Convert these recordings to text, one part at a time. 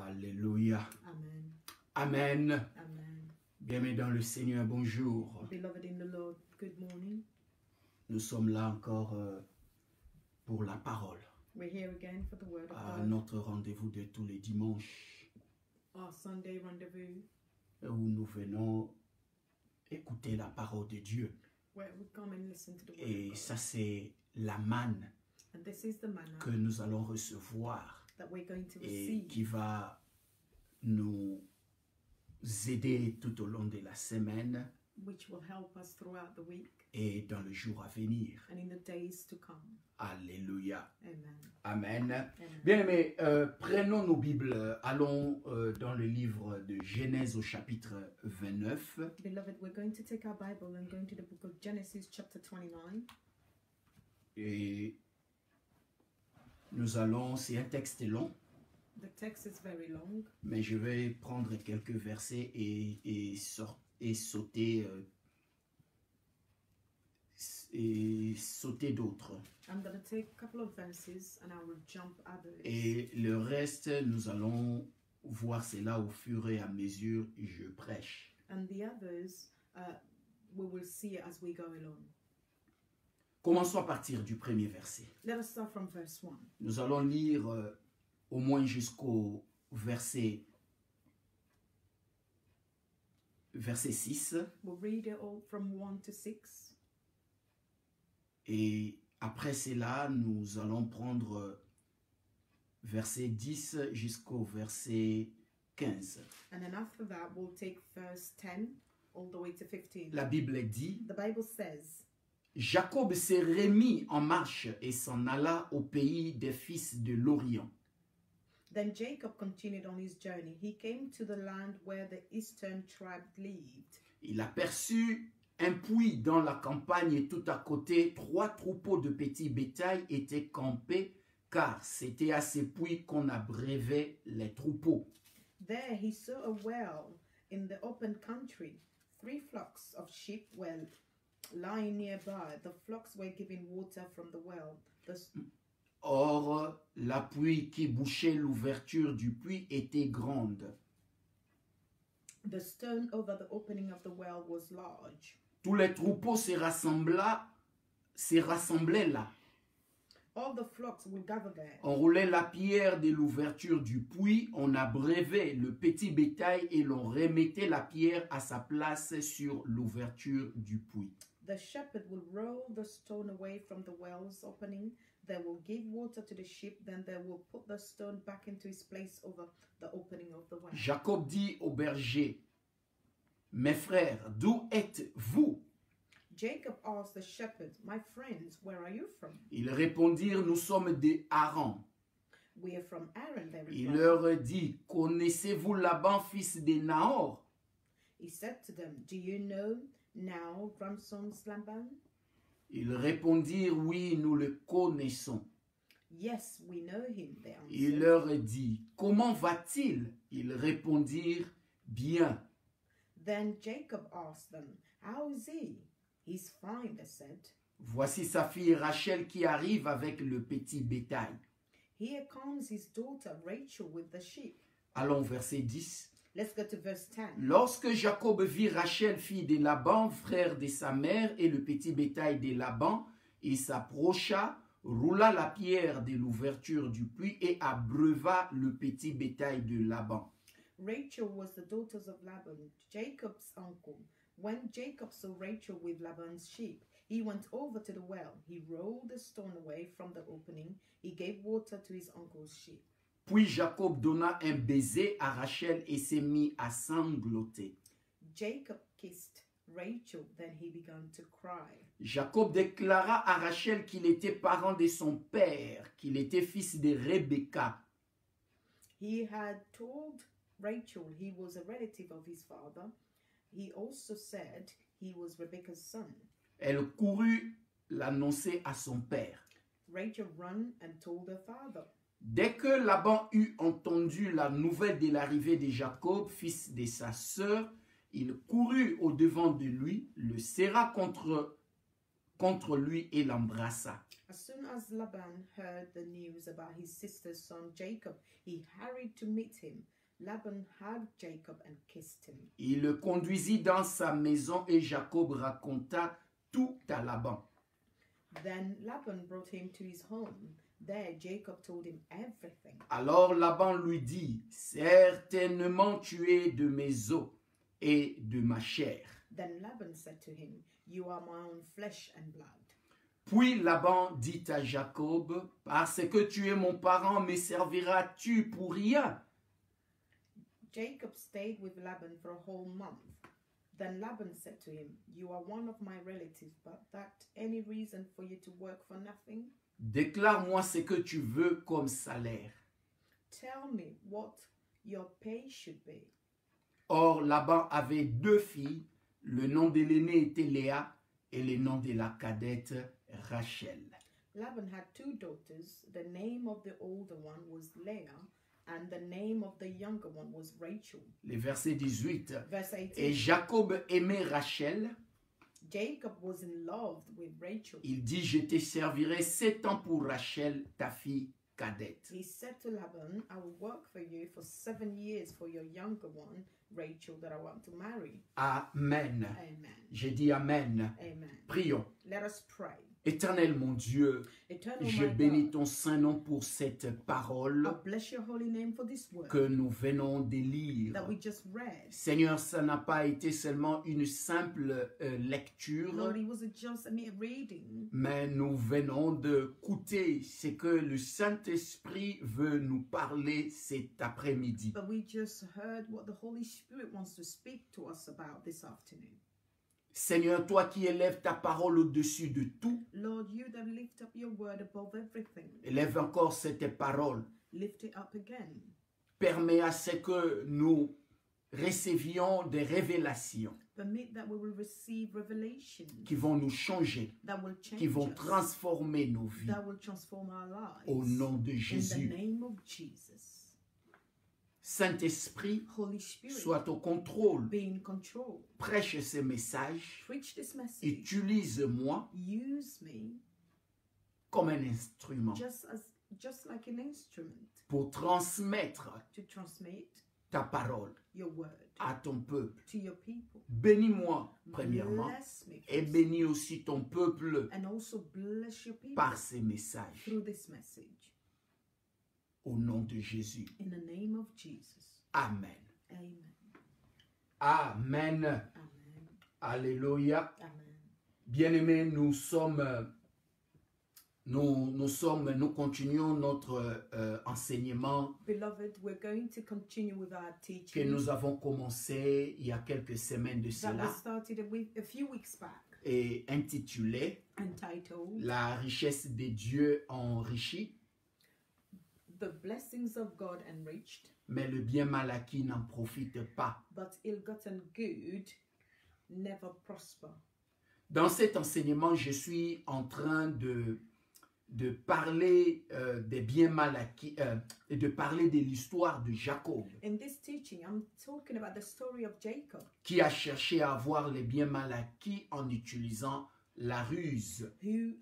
Alléluia. Amen. Amen. Amen. Bien-aimés dans le Seigneur, bonjour. Beloved in the Lord, good morning. Nous sommes là encore pour la parole. We're here again for the word of À God. notre rendez-vous de tous les dimanches Our Sunday rendezvous, où nous venons écouter la parole de Dieu. where we come and listen to the word Et of God. ça, c'est la manne And this is the manna que nous allons recevoir that we're going to et receive, qui va nous aider tout au long de la semaine which will help us throughout the week et dans le jour à venir. and in the days to come. Alléluia. Amen. Amen. Amen. Bien aimés, prenons nos Bibles, allons dans le livre de Genèse au chapitre 29. Beloved, we're going to take our Bible and going to the book of Genesis chapter 29. Et nous allons, c'est un texte long, The text is very long, mais je vais prendre quelques versets et sauter d'autres. I'm going to take a couple of verses and I will jump others. Et le reste, nous allons voir cela au fur et à mesure que je prêche. And the others, we will see as we go along. Commençons à partir du premier verset. Let us start from verse 1. Nous allons lire au moins jusqu'au verset 6. We'll read it all from 1 to 6. Et après cela, nous allons prendre verset 10 jusqu'au verset 15. And then after that, we'll take verse 10 all the way to 15. La Bible dit, The Bible says, Jacob s'est remis en marche et s'en alla au pays des fils de l'Orient. Then Jacob continued on his journey. He came to the land where the eastern tribe lived. Il aperçut un puits dans la campagne et tout à côté, 3 troupeaux de petits bétail étaient campés, car c'était à ces puits qu'on abreuvait les troupeaux. There he saw a well in the open country. 3 flocks of sheep were lying nearby. The flocks were giving water from the well. Or, la pluie qui bouchait l'ouverture du puits était grande. The stone over the opening of the well was large. Tous les troupeaux se rassemblaient là. All the flocks would gather there. On roulait la pierre de l'ouverture du puits, on abreuvait le petit bétail et l'on remettait la pierre à sa place sur l'ouverture du puits. The shepherd will roll the stone away from the well's opening. They will give water to the sheep. Then they will put the stone back into its place over the opening of the well. Jacob dit au berger, « Mes frères, d'où êtes-vous » Jacob asked the shepherd, "My friends, where are you from?" Ils répondirent, « Nous sommes des Haran. » "We are from Aaron," they Il replied. leur dit, « Connaissez-vous Laban, fils de Nahor » He said to them, "Do you know now grandson's Laban?" Ils répondirent, « Oui, nous le connaissons. » "Yes, we know him," they Il answered. leur dit, « Comment va-t-il » Ils répondirent, « Bien. » Then Jacob asked them, "How is he?" "He's fine," they said. Voici sa fille Rachel qui arrive avec le petit bétail. "Here comes his daughter Rachel with the sheep." Allons, verset 10. Let's go to verse 10. Lorsque Jacob vit Rachel, fille de Laban, frère de sa mère, et le petit bétail de Laban, il s'approcha, roula la pierre de l'ouverture du puits et abreuva le petit bétail de Laban. Rachel was the daughter of Laban, Jacob's uncle. When Jacob saw Rachel with Laban's sheep, he went over to the well. He rolled the stone away from the opening. He gave water to his uncle's sheep. Puis Jacob donna un baiser à Rachel et s'est mis à sangloter. Jacob kissed Rachel, then he began to cry. Jacob déclara à Rachel qu'il était parent de son père, qu'il était fils de Rebecca. He had told Rachel he was a relative of his father. He also said he was Rebekah's son. Elle courut l'annoncer à son père. Rachel ran and told her father. Dès que Laban eut entendu la nouvelle de l'arrivée de Jacob, fils de sa sœur, il courut au-devant de lui, le serra contre lui et l'embrassa. As soon as Laban heard the news about his sister's son Jacob, he hurried to meet him, Laban hugged Jacob and kissed him. Il le conduisit dans sa maison et Jacob raconta tout à Laban. Then Laban brought him to his home. There Jacob told him everything. Alors Laban lui dit, « Certainement tu es de mes os et de ma chair. » Then Laban said to him, You are my own flesh and blood. Puis Laban dit à Jacob, « Parce que tu es mon parent, me serviras-tu pour rien? » Jacob stayed with Laban for a whole month. Then Laban said to him, You are one of my relatives, but that any reason for you to work for nothing? Déclare-moi ce que tu veux comme salaire. Tell me what your pay should be. Or, Laban avait 2 filles. Le nom de l'aînée était Léa et le nom de la cadette Rachel. Laban had 2 daughters. The name of the older one was Leah, and the name of the younger one was Rachel. Le verset 18. Verse 18. Et Jacob aimait Rachel. Jacob was in love with Rachel. Il dit, je te servirai 7 ans pour Rachel, ta fille cadette. He said to Laban, I will work for you for 7 years for your younger one, Rachel, that I want to marry. Amen. Amen. J'ai dit Amen. Amen. Prions. Let us pray. Éternel mon Dieu, Eternal je my bénis God, ton saint nom pour cette parole I bless your holy name for this word que nous venons de lire. that we just read. Seigneur, ça n'a pas été seulement une simple lecture, Lord, it was just a mere reading, mais nous venons d'écouter ce que le Saint-Esprit veut nous parler cet après-midi. but we just heard what the Holy Spirit wants to speak to us about this afternoon. Seigneur, toi qui élèves ta parole au-dessus de tout, Lord, you that lift up your word above everything, élève encore cette parole. lift it up again. Permets à ce que nous recevions des révélations Permit that we will receive revelation qui vont nous changer, that will change qui vont us, transformer nos vies. that will transform our lives. Au nom de In the Jésus. name of Jesus. Saint-Esprit, Holy Spirit, sois au contrôle. be in control. Prêche ces messages. Preach this message. Utilise-moi Use me comme un instrument just like an instrument pour transmettre to transmit ta parole your word à ton peuple. to your people. Bénis-moi, premièrement, Bless me et first, bénis aussi ton peuple and also bless your people par ces messages. through this message. Au nom de Jésus. In the name of Jesus. Amen. Amen. Amen. Amen. Alléluia. Amen. Bien-aimés, nous continuons notre enseignement Beloved, we're going to continue with our que teaching nous avons commencé il y a quelques semaines de that we cela started a few weeks back, et intitulé entitled La richesse de Dieu enrichie, The Blessings of God Enriched, mais le bien mal acquis n'en profite pas. but ill-gotten good never prosper. Dans cet enseignement, je suis en train de parler des biens mal acquis et de parler de l'histoire de Jacob In this teaching, I'm talking about the story of Jacob, qui a cherché à avoir les biens mal acquis en utilisant la ruse. who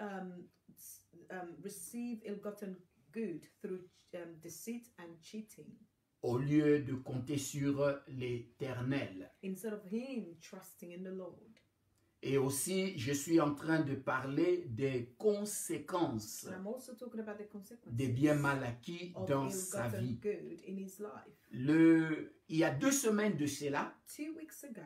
received ill-gotten good through deceit and cheating, Au lieu de compter sur l'Éternel. instead of him trusting in the Lord. Et aussi, je suis en train de parler des conséquences And I'm also talking about the consequences des biens mal acquis of dans sa ill-gotten vie. good in his life. Il y a 2 semaines de cela, 2 weeks ago,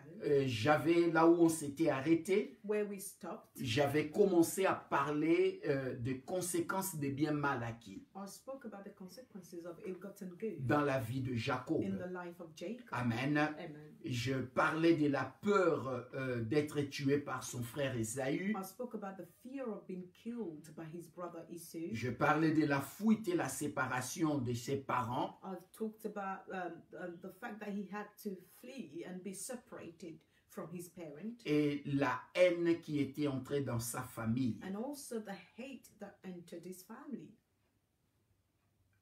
j'avais, là où on s'était arrêté, where we stopped, j'avais commencé à parler des conséquences des biens mal acquis I spoke about the consequences of ill-gotten good dans la vie de Jacob. in the life of Jacob. Amen. Amen. Je parlais de la peur d'être tué par son frère Ésaü. I spoke about the fear of being killed by his brother Esau. Je parlais de la fuite et la séparation de ses parents. I've talked about the fact that he had to flee and be separated from his parent, Et la haine qui était entrée dans sa famille. and also the hate that entered his family.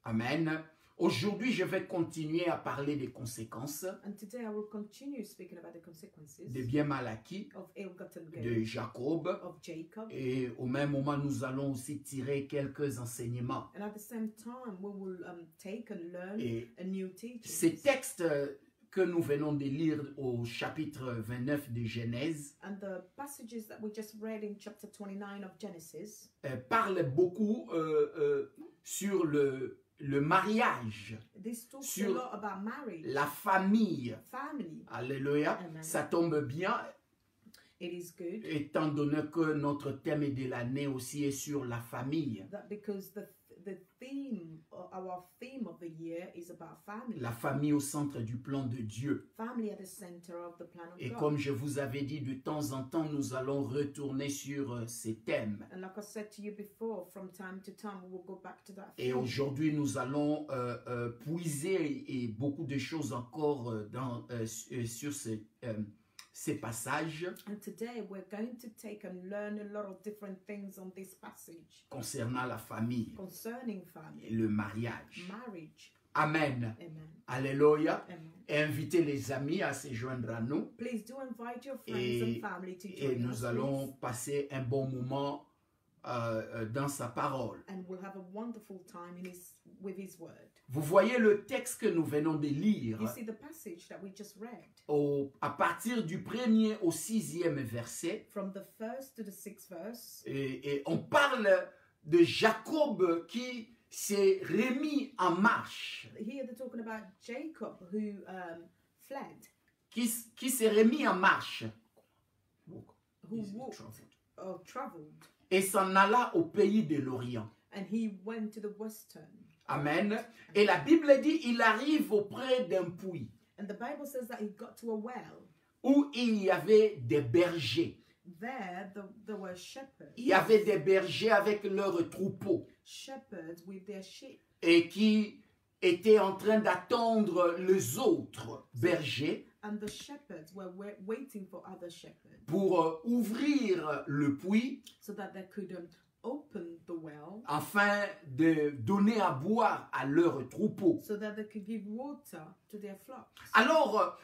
Amen. Aujourd'hui, je vais continuer à parler des conséquences And today I will continue speaking about the consequences des biens mal acquis of ill-gotten de gain Jacob. of Jacob. Et au même moment, nous allons aussi tirer quelques enseignements. And at the same time, we will take and learn Et a new teaching. ces textes que nous venons de lire au chapitre 29 de Genèse And the passages that we just read in chapter 29 of Genesis parlent beaucoup sur le mariage, this talks sur a lot about marriage, la famille. family. Alléluia. Amen. Ça tombe bien, It is good étant donné que notre thème de l'année aussi est sur la famille. that because the theme, our theme of the year is about family. La famille au centre du plan de Dieu. Family at the center of the plan of Et God. comme je vous avais dit, de temps en temps, nous allons retourner sur ces thèmes. And like I said to you before, from time to time, we will go back to that Et theme. aujourd'hui, nous allons puiser et beaucoup de choses encore sur ces passages And today we're going to take and learn a lot of different things on this passage concernant la famille concerning et family, le mariage. marriage. Amen. Amen. Alléluia. Amen. Et invitez les amis à se joindre à nous. Please do invite your friends Et, and family to et join us. nous allons passer un bon moment dans sa parole. And we'll have a wonderful time with his word. Vous voyez le texte que nous venons de lire You see the passage that we just read à partir du 1er au 6e verset. from the 1st to the 6th verse. Et on parle de Jacob qui s'est remis en marche, Here they're talking about Jacob who fled, qui s'est remis en marche who walked or traveled, et s'en alla au pays de l'Orient. and he went to the western. Amen. Et la Bible dit, il arrive auprès d'un puits And the Bible says that he got to a well. où il y avait des bergers. There were shepherds. Il y avait des bergers avec leurs troupeaux Shepherds with their sheep. et qui étaient en train d'attendre les autres bergers And the shepherds were waiting for other shepherds pour ouvrir le puits so that they could open the well afin de donner à boire à leurs troupeaux. so that they could give water to their flocks. Alors,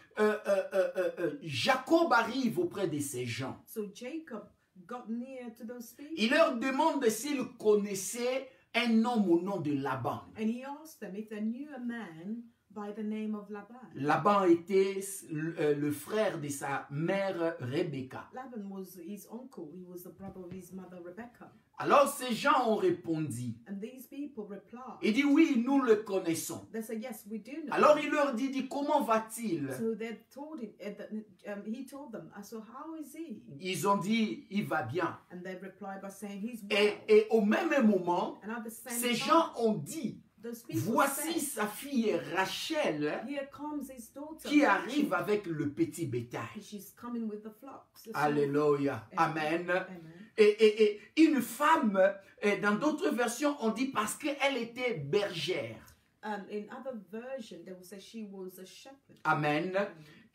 Jacob arrive auprès de ces gens. So Jacob got near to those people Il leur demande s'ils connaissaient un homme au nom de Laban. and he asked them if they knew a man by the name of Laban. Laban était le frère de sa mère Rebecca. Laban was his uncle. He was the brother of his mother Rebecca. Alors ces gens ont répondu. And these people replied. Il dit oui, nous le connaissons. They said, yes, we do know. Alors il leur dit comment va-t-il? So they told him, he told them, so how is he? Ils ont dit il va bien. And they replied by saying, he's well. Et au même moment, And at the same ces time, gens ont dit those people voici said, sa fille Rachel here comes his daughter. qui arrive avec le petit bétail. She's coming with the flocks. the Alléluia. Amen. Amen. Amen. Et une femme, dans d'autres versions, on dit parce qu'elle était bergère. In other version, they will say she was a shepherd. Amen.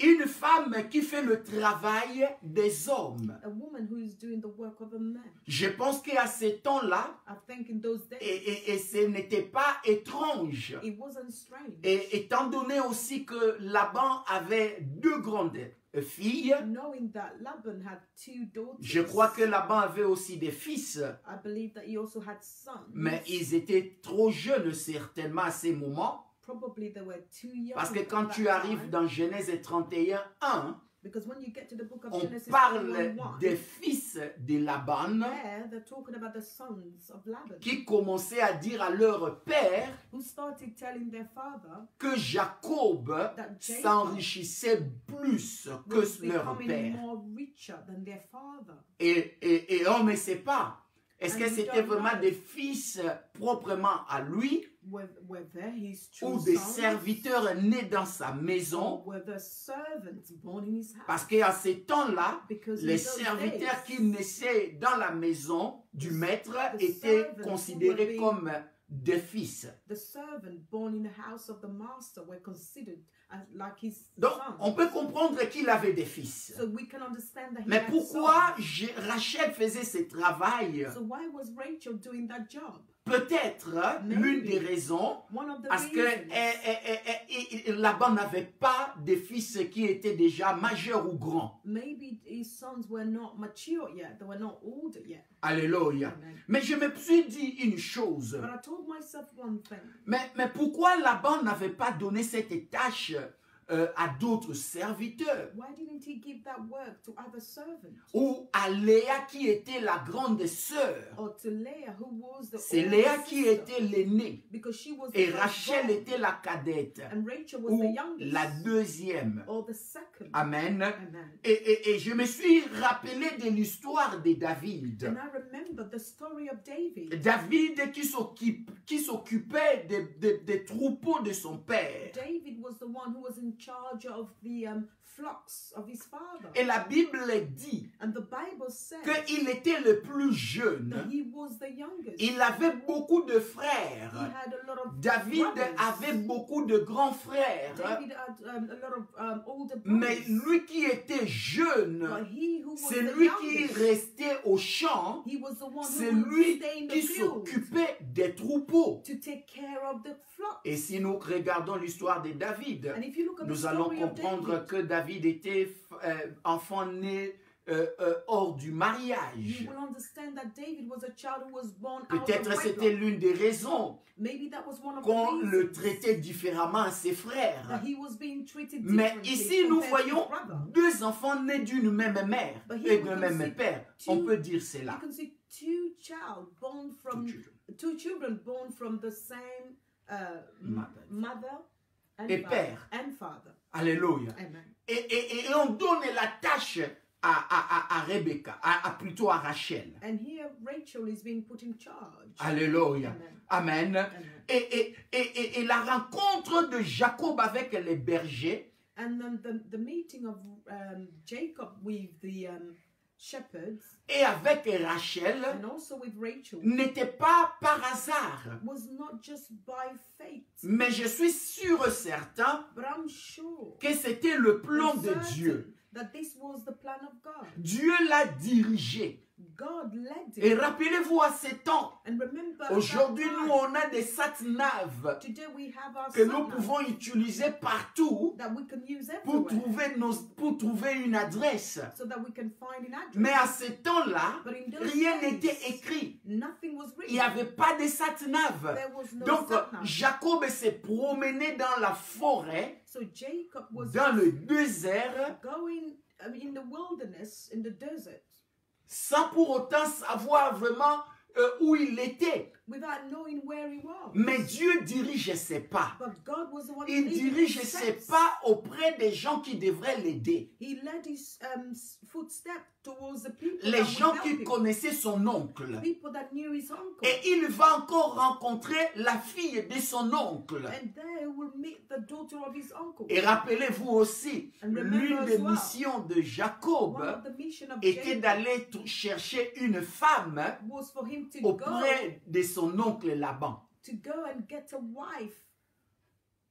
Une femme qui fait le travail des hommes. A woman who is doing the work of a man. Je pense qu'à ces temps-là, I think in those days, et ce n'était pas étrange. it wasn't strange. Et étant donné aussi que Laban avait deux grandes filles, Knowing that Laban had two daughters, je crois que Laban avait aussi des fils, I believe that he also had sons. mais ils étaient trop jeunes certainement à ces moments. Probably they were too young. Parce que at quand that tu arrives time, dans Genèse 31:1, because when you get to the book of on Genesis parle 31:1, des fils de Laban there they're talking about the sons of Laban qui commençaient à dire à leur père who started telling their father que Jacob that Jacob s'enrichissait plus que was leur becoming père. more richer than their father. Et on ne sait pas. Est-ce que And we c'était don't vraiment know. des fils proprement à lui Whether his ou true des sons serviteurs nés dans sa maison? or whether servants born in his house. Parce qu'à ces temps-là, Because les in those serviteurs days, qui naissaient dans la maison du maître the étaient servants considérés who comme des fils. the servant born in the house of the master were considered as like his Donc, sons. on peut comprendre qu'il avait des fils. So we can understand that he Mais had pourquoi sons. Rachel faisait ce travail? So why was Rachel doing that job? peut-être l'une des raisons One of the parce que reasons, Laban n'avait pas de fils qui étaient déjà majeurs ou grands. maybe his sons were not mature yet, they were not older yet. Alléluia. Amen. Mais je me suis dit une chose. But I told myself one thing. Mais pourquoi Laban n'avait pas donné cette tâche à d'autres serviteurs? Why didn't he give that work to other servants? Ou à Léa qui était la grande sœur? Or to Leah, who was the C'est older Léa qui sister, était l'aînée. because she was the Et first Rachel born, était la cadette. and Rachel was Ou the youngest, la deuxième. or the second. Amen. Amen. Et je me suis rappelé de l'histoire de David. And I remember the story of David. David qui s'occupait des troupeaux de son père. David was the one who was in charge of the flocks of his father. Et la Bible dit And the Bible says qu'il était le plus that jeune. he was the youngest. Il avait beaucoup de He frères. had a lot of David brothers. avait beaucoup de grands frères. David had a lot of older brothers. Mais lui qui était jeune, But he who was c'est the lui qui youngest, restait au champ. he was the one C'est who would lui stay in the qui field s'occupait des troupeaux. to take care of the flock. Et si nous regardons l'histoire de David, And if you look at the nous allons story of comprendre David, que David était enfant né hors du you mariage. will understand that David was a child who was born out of Peut-être c'était wedlock. l'une des raisons Maybe that was one of qu'on the le reasons traitait différemment à ses frères. that he was being treated Mais differently ici, nous compared to his voyons brother. deux enfants nés d'une même mère But et here we d'un can même see père. two- On peut dire You cela. can see two children born from the same mother and Et father, père. and father. Alléluia. Amen. Et on donne la tâche à Rebecca, plutôt à Rachel. And here Rachel is being put in charge. Alléluia. Amen. Amen. Amen. Et la rencontre de Jacob avec les bergers And then the meeting of Jacob with the shepherds et avec Rachel and also with Rachel n'était pas par hasard. was not just by fate, Mais je suis sûr et certain but I'm sure que c'était le plan and de certain Dieu. that this was the plan of God. Dieu l'a dirigé. God led Et it. rappelez-vous à ces temps, And remember, at aujourd'hui that time, nous on a des sat-nav today we have our que nous sat-nav pouvons utiliser partout that we can use pour everywhere pour trouver une adresse. so that we can find an address. Mais à ce temps-là, But in those rien days, n'était écrit. nothing was Il n'y written. avait pas de sat-nav. There was no Donc sat-nav. Jacob s'est promené dans la forêt, So Jacob was dans le désert, going in the wilderness, in the desert, sans pour autant savoir vraiment où il était. without knowing where he was. Mais Dieu dirige ses pas. But God was the one Il leading dirige his ses steps. pas auprès des gens qui devraient l'aider. He led his footsteps towards the people Les that gens would qui help him. connaissaient son oncle. People that knew his uncle. Et il va encore rencontrer la fille de son oncle. And there will meet the daughter of his uncle. Et rappelez-vous aussi, And remember l'une as des well, missions de Jacob one of the mission of était Jacob d'aller chercher une femme was for him to auprès de son oncle Laban. go and get a wife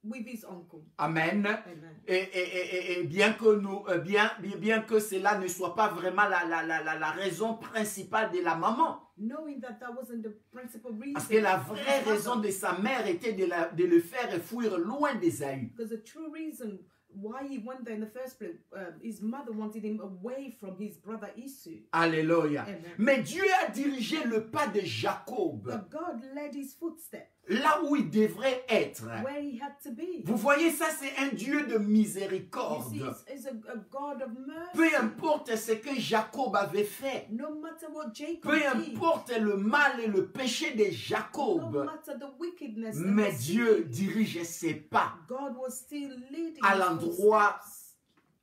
with his uncle. Amen. Amen. Et bien que bien que cela ne soit pas vraiment la raison principale de la maman, Knowing that that wasn't the principal reason. parce que la of his vraie mother. raison de sa mère était de le faire fuir loin d'Ésaü. Because the true reason why he went there in the first place, his mother wanted him away from his brother Esau. Alléluia. Amen. Mais Dieu a dirigé le pas de Jacob But God led his footsteps là où il devrait être. where he had to be. Vous voyez, ça c'est un Dieu de You miséricorde. see, it's a God of mercy. Peu importe ce que Jacob avait fait, No matter what Jacob peu did, importe le mal et le péché de no Jacob, matter the wickedness, and mais the Dieu sin, dirigeait ses pas God was still leading à his l'endroit footsteps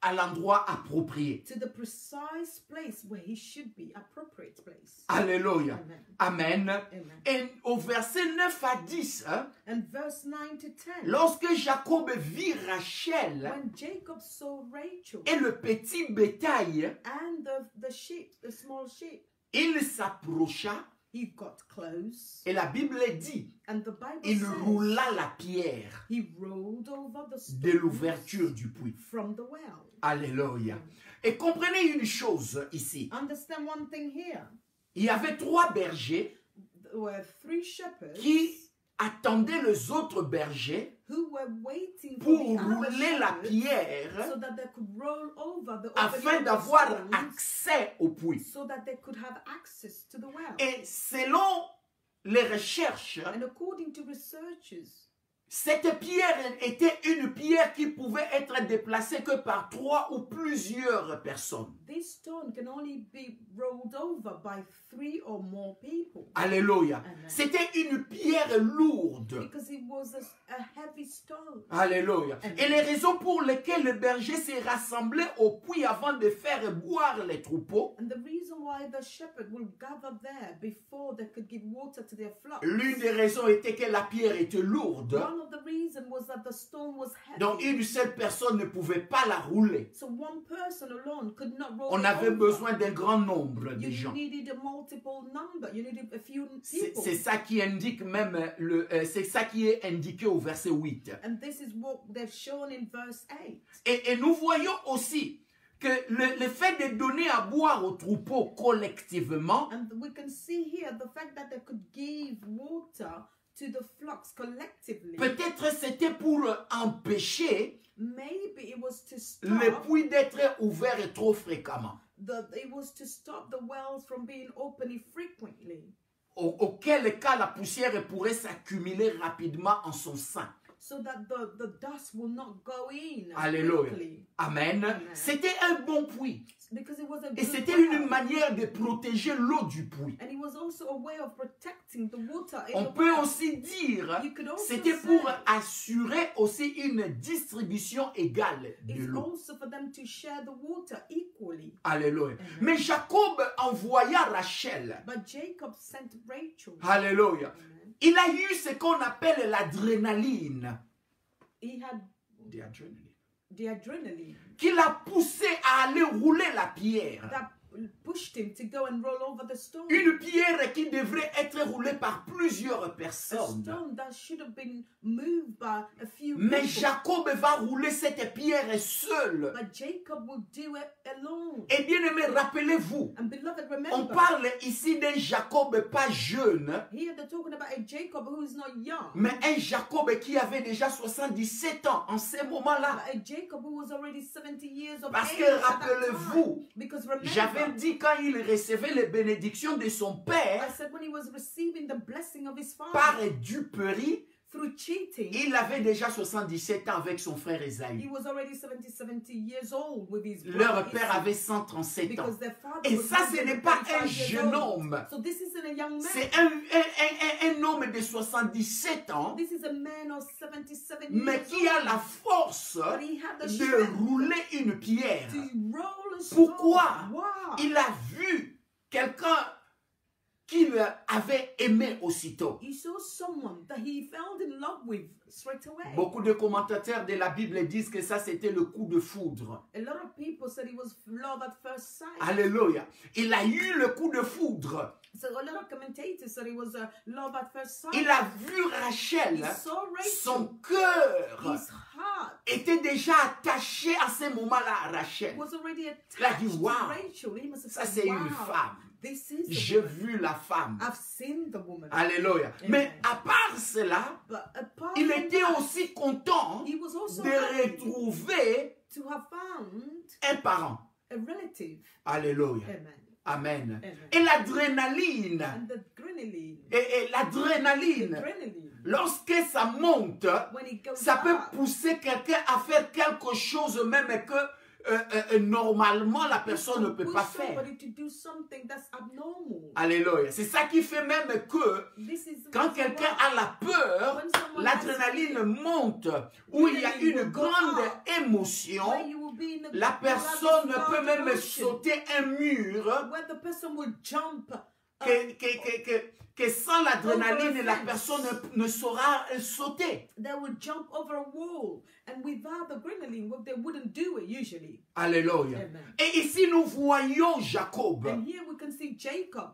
à l'endroit approprié. to the precise place where he should be, appropriate place. Alléluia. Amen. Amen. Amen. Et au verset 9 à 10, And verse 9 to 10. lorsque Jacob vit Rachel When Jacob saw Rachel et le petit bétail, and the sheep, the small sheep, il s'approcha he got close. et la Bible dit, And the Bible il says roula la pierre he rolled over the de stones l'ouverture du puits. from the well. Alléluia. Et comprenez une chose ici. Understand one thing here. Il y avait 3 bergers there were 3 shepherds qui attendaient les autres bergers who were waiting pour for the other rouler la shepherds pierre so that they could roll over the afin opening of the d'avoir stones accès au puits. so that they could have access to the well. Et selon les recherches, And according to researchers, cette pierre était une pierre qui pouvait être déplacée que par 3 ou plusieurs personnes. this stone can only be rolled over by 3 or more people Alléluia. Amen. C'était une pierre lourde. because it was a heavy stone. Alléluia. Amen. Et les raisons pour lesquelles le berger s'est rassemblé au puits avant de faire boire les troupeaux, And the reason why the shepherd will gather there before they could give water to their flocks, l'une des raisons était que la pierre était lourde. one of the reasons was that the stone was heavy. Donc une seule personne ne pouvait pas la rouler. So one person alone could not roll On it avait over. besoin d'un grand nombre de You gens. needed a multiple number. You needed a few C'est people. c'est ça qui indique même c'est ça qui est indiqué au verset 8. And this is what they've shown in verse 8. Et nous voyons aussi que le fait de donner à boire aux troupeaux collectivement And we can see here the fact that they could give water to the flocks collectively. peut-être c'était pour empêcher Maybe it was to les stop puits d'être ouverts trop fréquemment, it was to stop the wells from being opened frequently, auquel cas la poussière pourrait s'accumuler rapidement en son sein. so that the dust will not go in Alléluia. quickly. Amen. Amen. C'était un bon puits. Because it was a Et good c'était well. une manière de protéger l'eau du puits. And it was also a way of protecting the water in On the peut well. aussi dire, You could also c'était say pour assurer aussi une distribution égale de it's l'eau. also for them to share the water equally. Alléluia. Mais Jacob envoya Rachel. But Jacob sent Rachel. Alléluia. Amen. Il a eu ce qu'on appelle l'adrénaline. He had the adrenaline Qui l'a poussé à aller rouler la pierre. that pushed him to go and roll over the stone. Une pierre qui devrait être roulée par plusieurs A personnes. stone that should have been moved by a few Mais people. Jacob va rouler cette pierre seul. But Jacob will do it alone. Et bien aimé, rappelez-vous, And beloved, on remember, parle ici d'un Jacob pas jeune, here they're talking about a Jacob who is not young. mais un Jacob qui avait déjà 77 ans en ce moment-là. But a Jacob who was already 70 years of Parce age que at that rappelez-vous, time. Because remember, j'avais dit quand il recevait les bénédictions de son père I said when he was receiving the blessing of his father par duperie, through cheating, il avait déjà 77 ans avec son frère he Esaïe. was already 70 years old with his Leur brother père Esau, avait 137 ans. because their father Et was ça, ce n'est pas un 35 years jeune old. homme. So this isn't a young man. C'est un homme de 77 ans, This is a man of 77 mais years qui a old. la force But he had the de strength rouler une pierre. to roll a stone. Pourquoi? Wow. Il a vu quelqu'un qu'il avait aimé aussitôt. He saw someone that he fell in love with straight away. Beaucoup de commentateurs de la Bible disent que ça c'était le coup de foudre. A lot of people said it was love at first sight. Alléluia. Il a eu le coup de foudre. So a lot of commentators said it was a love at first sight. Il a vu Rachel. He saw Rachel. Son cœur His heart était déjà attaché à ce moment-là à Rachel. was already Il a attached dit, to wow, Rachel. He must have ça said, c'est wow, une femme. this is the J'ai woman. vu la femme. I've seen the woman. Alléluia. Amen. Mais à part cela, But apart il from était that, aussi content he was also de happy retrouver to have found un parent. a relative. Alléluia. Amen. Amen. Amen. Et l'adrénaline, And the adrenaline. et l'adrénaline, Adrenaline. lorsque ça monte, When it goes ça peut up, pousser quelqu'un à faire quelque chose même que normalement la personne ne peut push pas faire. somebody to do something that's abnormal. Alléluia. C'est ça qui fait même que This is quand why quelqu'un a la peur, when someone l'adrénaline monte, où il y a une grande émotion, where you will be in a la you will have personne this peut large même emotion, sauter un mur where the person will jump que sans l'adrénaline, la fence. personne ne saura sauter. they will jump over a wall, and without the adrenaline, well, they wouldn't do it usually. Alléluia. Amen. Et ici, nous voyons Jacob. And here we can see Jacob.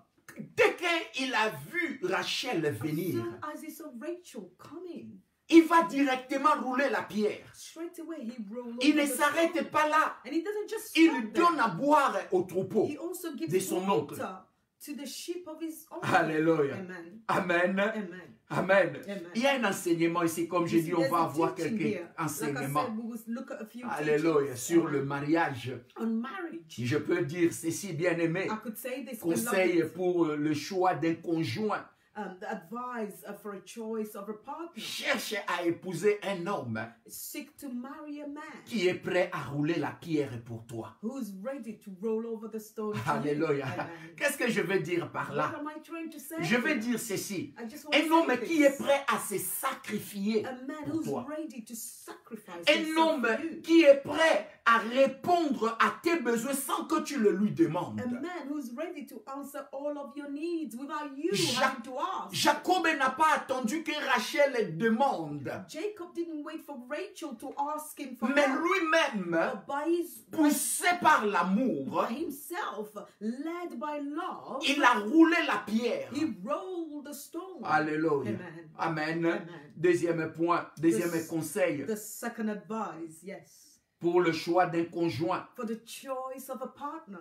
Dès qu'il a vu Rachel As venir, soon as he saw Rachel coming, il va directement rouler la pierre. straight away he rolled Il over ne the s'arrête stone. pas là. And he doesn't just Il stop donne there. à boire au troupeau He also de gives son oncle. water to the sheep of his own. Alléluia. Amen. Amen. Amen. Amen. Amen. Il y a un enseignement ici, comme j'ai dit, on There's va a avoir teaching quelques here. Like I enseignements. said, we will look at a few Alléluia. teachings, Sur amen, le mariage. on marriage. Je peux dire ceci, bien-aimé. I could say this, Conseil beloved, pour le choix d'un conjoint. the advice for a choice of a partner. Cherche à épouser un homme Seek to marry a man qui est prêt à rouler la pierre pour toi. who's ready to roll over the stone. to you. Alléluia. Amen. Qu'est-ce que je veux dire par What là? am I trying to say? Je veux dire ceci. I just want to Un say homme this. qui est prêt à se sacrifier A man pour who's toi. ready to sacrifice Un himself homme for you. qui est prêt à répondre à tes besoins sans que tu le lui demandes. A man who's ready to answer all of your needs without you Ja- having to ask. Jacob n'a pas attendu que Rachel demande, Jacob didn't wait for Rachel to ask him for mais help. lui-même, But poussé par l'amour, by himself, led by love, il a roulé la pierre. he rolled the stone. Alléluia. Amen. Amen. Amen. Deuxième point, deuxième The- conseil The second advice, yes, pour le choix d'un conjoint. for the choice of a partner.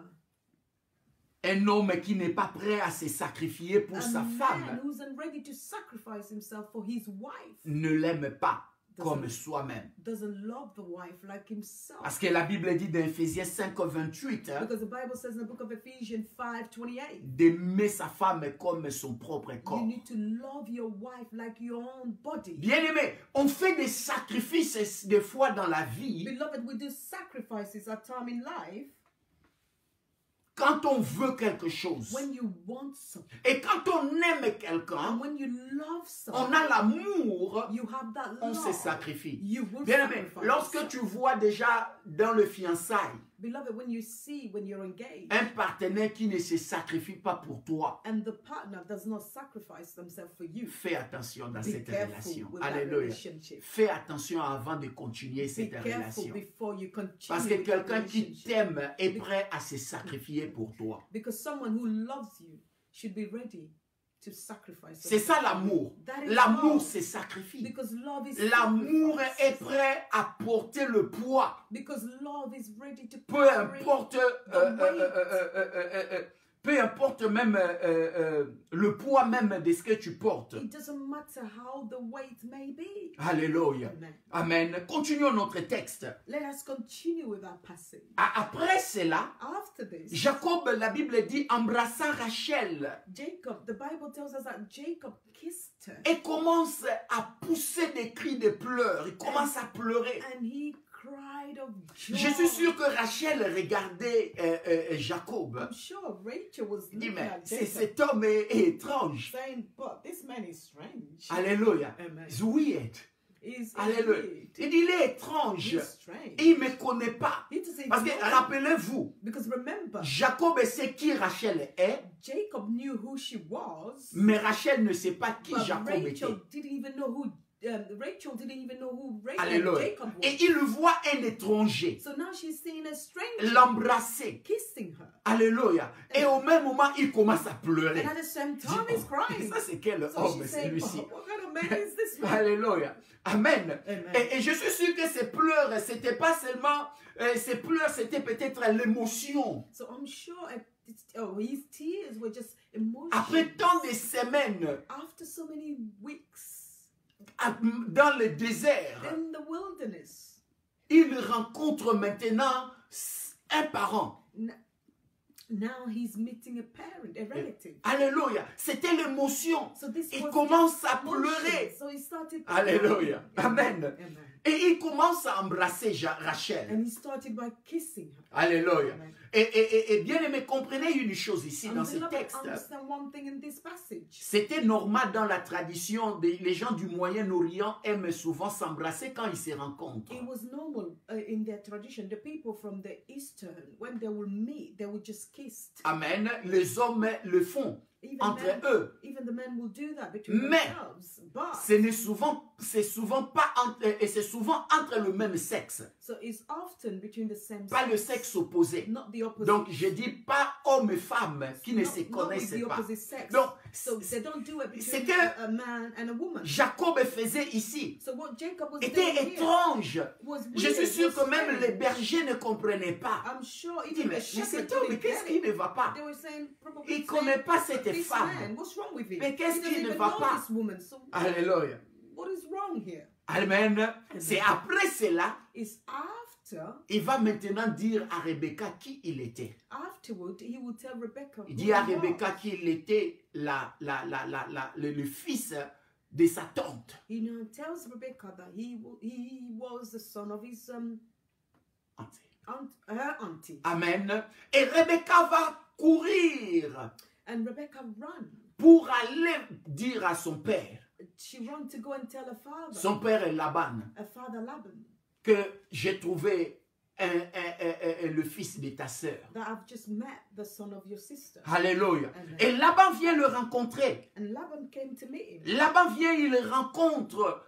Un homme qui n'est pas prêt à se sacrifier pour A sa man femme who's ready to sacrifice himself for his wife ne l'aime pas comme Doesn't- soi-même. doesn't love the wife like himself. Parce que la Bible dit dans Éphésiens 5:28 Because the Bible says in the book of Ephesians 5:28, d'aimer sa femme comme son propre you corps. need to love your wife like your own body. Bien-aimé, on fait des sacrifices des fois dans la vie Beloved, we do sacrifices at time in life quand on veut quelque chose. when you want something. Et quand on aime quelqu'un, And when you love on someone, a l'amour, you have that on se love. sacrifie. You will Bien-aimé, sacrifice. lorsque tu vois déjà dans le fiançailles Beloved, when you see when you're engaged un partenaire qui ne se sacrifie pas pour toi, and the partner does not sacrifice themselves for you, fais attention dans be cette careful relation. with that Alléluia. relationship. Fais attention avant de continuer Be cette careful relation. before you continue Parce que with that quelqu'un qui relationship. t'aime est prêt à se sacrifier pour toi. Because someone who loves you should be ready to sacrifice. C'est ça themselves. l'amour. That is L'amour love. se sacrifie. Because love is L'amour sacrifice. est prêt à porter le poids. Because love is ready to Peu carry importe, peu importe même le poids même de ce que tu portes. It doesn't matter how the weight may be. Alléluia. Amen. Amen. Continuons notre texte. Let us continue with our passage. Après cela, After this, Jacob, la Bible dit, embrassa Rachel Jacob, the Bible tells us that Jacob kissed her et commence à pousser des cris de pleurs. Il commence à pleurer. and he cried of joy. Je suis sûr que Rachel regardait Jacob. I'm sure Rachel was Il dit, looking mais at c'est- Jacob cet homme est étrange. saying, but this man is strange. Alléluia. Amen. It's weird. He's Alléluia. weird. Il dit, il est étrange. He's strange. Il ne me connaît pas. He doesn't Parce que know him. rappelez-vous, Because remember, Jacob sait qui Rachel est, Jacob knew who she was, mais Rachel ne sait pas qui but Jacob Rachel était. didn't even know who Alléluia. Jacob was. Et il voit un étranger So now she's seeing a stranger l'embrasser. kissing her. Alléluia. Et au même moment, il commence à pleurer. And at the same Il dit, time, he's oh, crying. ça, c'est quel So homme, she's saying, celui-ci. oh, what kind of man is this man? Alléluia. Amen. Amen. Et je suis sûr que ces pleurs, c'était pas seulement, ces pleurs, c'était peut-être l'émotion. So I'm sure his tears were just emotion. Après tant de semaines After so many weeks dans le désert, in the wilderness, il rencontre maintenant un parent. now he's meeting a parent, a relative. Alléluia. C'était l'émotion. So this Il was commence à emotion. pleurer. So he started Alléluia. Amen. Amen. Et il commence à embrasser Rachel. And he started by kissing her. Alléluia. Amen. Et bien aimé, comprenez une chose ici And dans ce beloved, texte. understand one thing in this passage. C'était normal dans la tradition. Les gens du Moyen-Orient aiment souvent s'embrasser quand ils se rencontrent. It was normal in their tradition. The people from the Eastern, when they will meet, they would just kiss. Amen. Les hommes le font Even entre men, eux. even the men will do that between Mais themselves. But c'est souvent pas entre, et c'est souvent entre le même sexe, so it's often between the same pas le sex, sexe opposé. not the opposite. Donc je dis pas homme et femme qui ne Not- se not with connaissent the pas. opposite sex. Donc So they don't do it C'est between que a man and a woman. Jacob faisait ici So what Jacob was était doing here étrange. was Je weird, suis sûr was que même strange. les bergers ne comprenaient pas. I'm sure Il dit, even mais the cet shepherds homme, didn't qu'est-ce get qui it. ne va pas? They were saying, probably Il ne saying, connaît pas cette this femme. man, what's wrong with him? Mais qu'est-ce He qui doesn't ne even va know pas? this woman. So Alléluia. what is wrong here? Amen. C'est après cela, It's after, il va maintenant dire à Rebecca qui il était. afterward, he will tell Rebecca Il who dit à he Rebecca was. qu'il était le fils de sa tante. He now tells Rebecca that he was the son of his her auntie. Amen. Et Rebecca va courir And Rebecca ran. pour aller dire à son père. She ran to go and tell her father, Son père est Laban, her father Laban, que j'ai trouvé le fils de ta sœur. that I've just met the son of your sister. Alléluia. Amen. Et Laban vient le rencontrer. And Laban came to meet him. Laban vient, il rencontre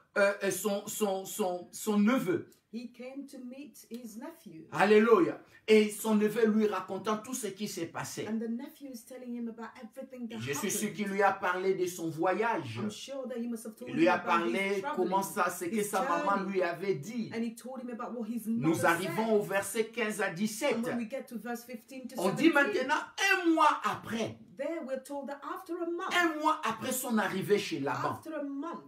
son neveu. He came to meet his nephew. Alléluia. Et son neveu lui racontant tout ce qui s'est passé. And the nephew is telling him about everything that Je suis sûr happened. qu'il lui a parlé de son voyage. I'm sure that he must have told Il lui him a about parlé his traveling, comment ça, ce que his sa maman journey. lui avait dit. And he told him about what his Nous mother arrivons said. au verset 15 à 17. And when we get to verse 15 to On dit 17, maintenant un mois après. there we're told that after a month, Un mois après son arrivée chez Laban. after a month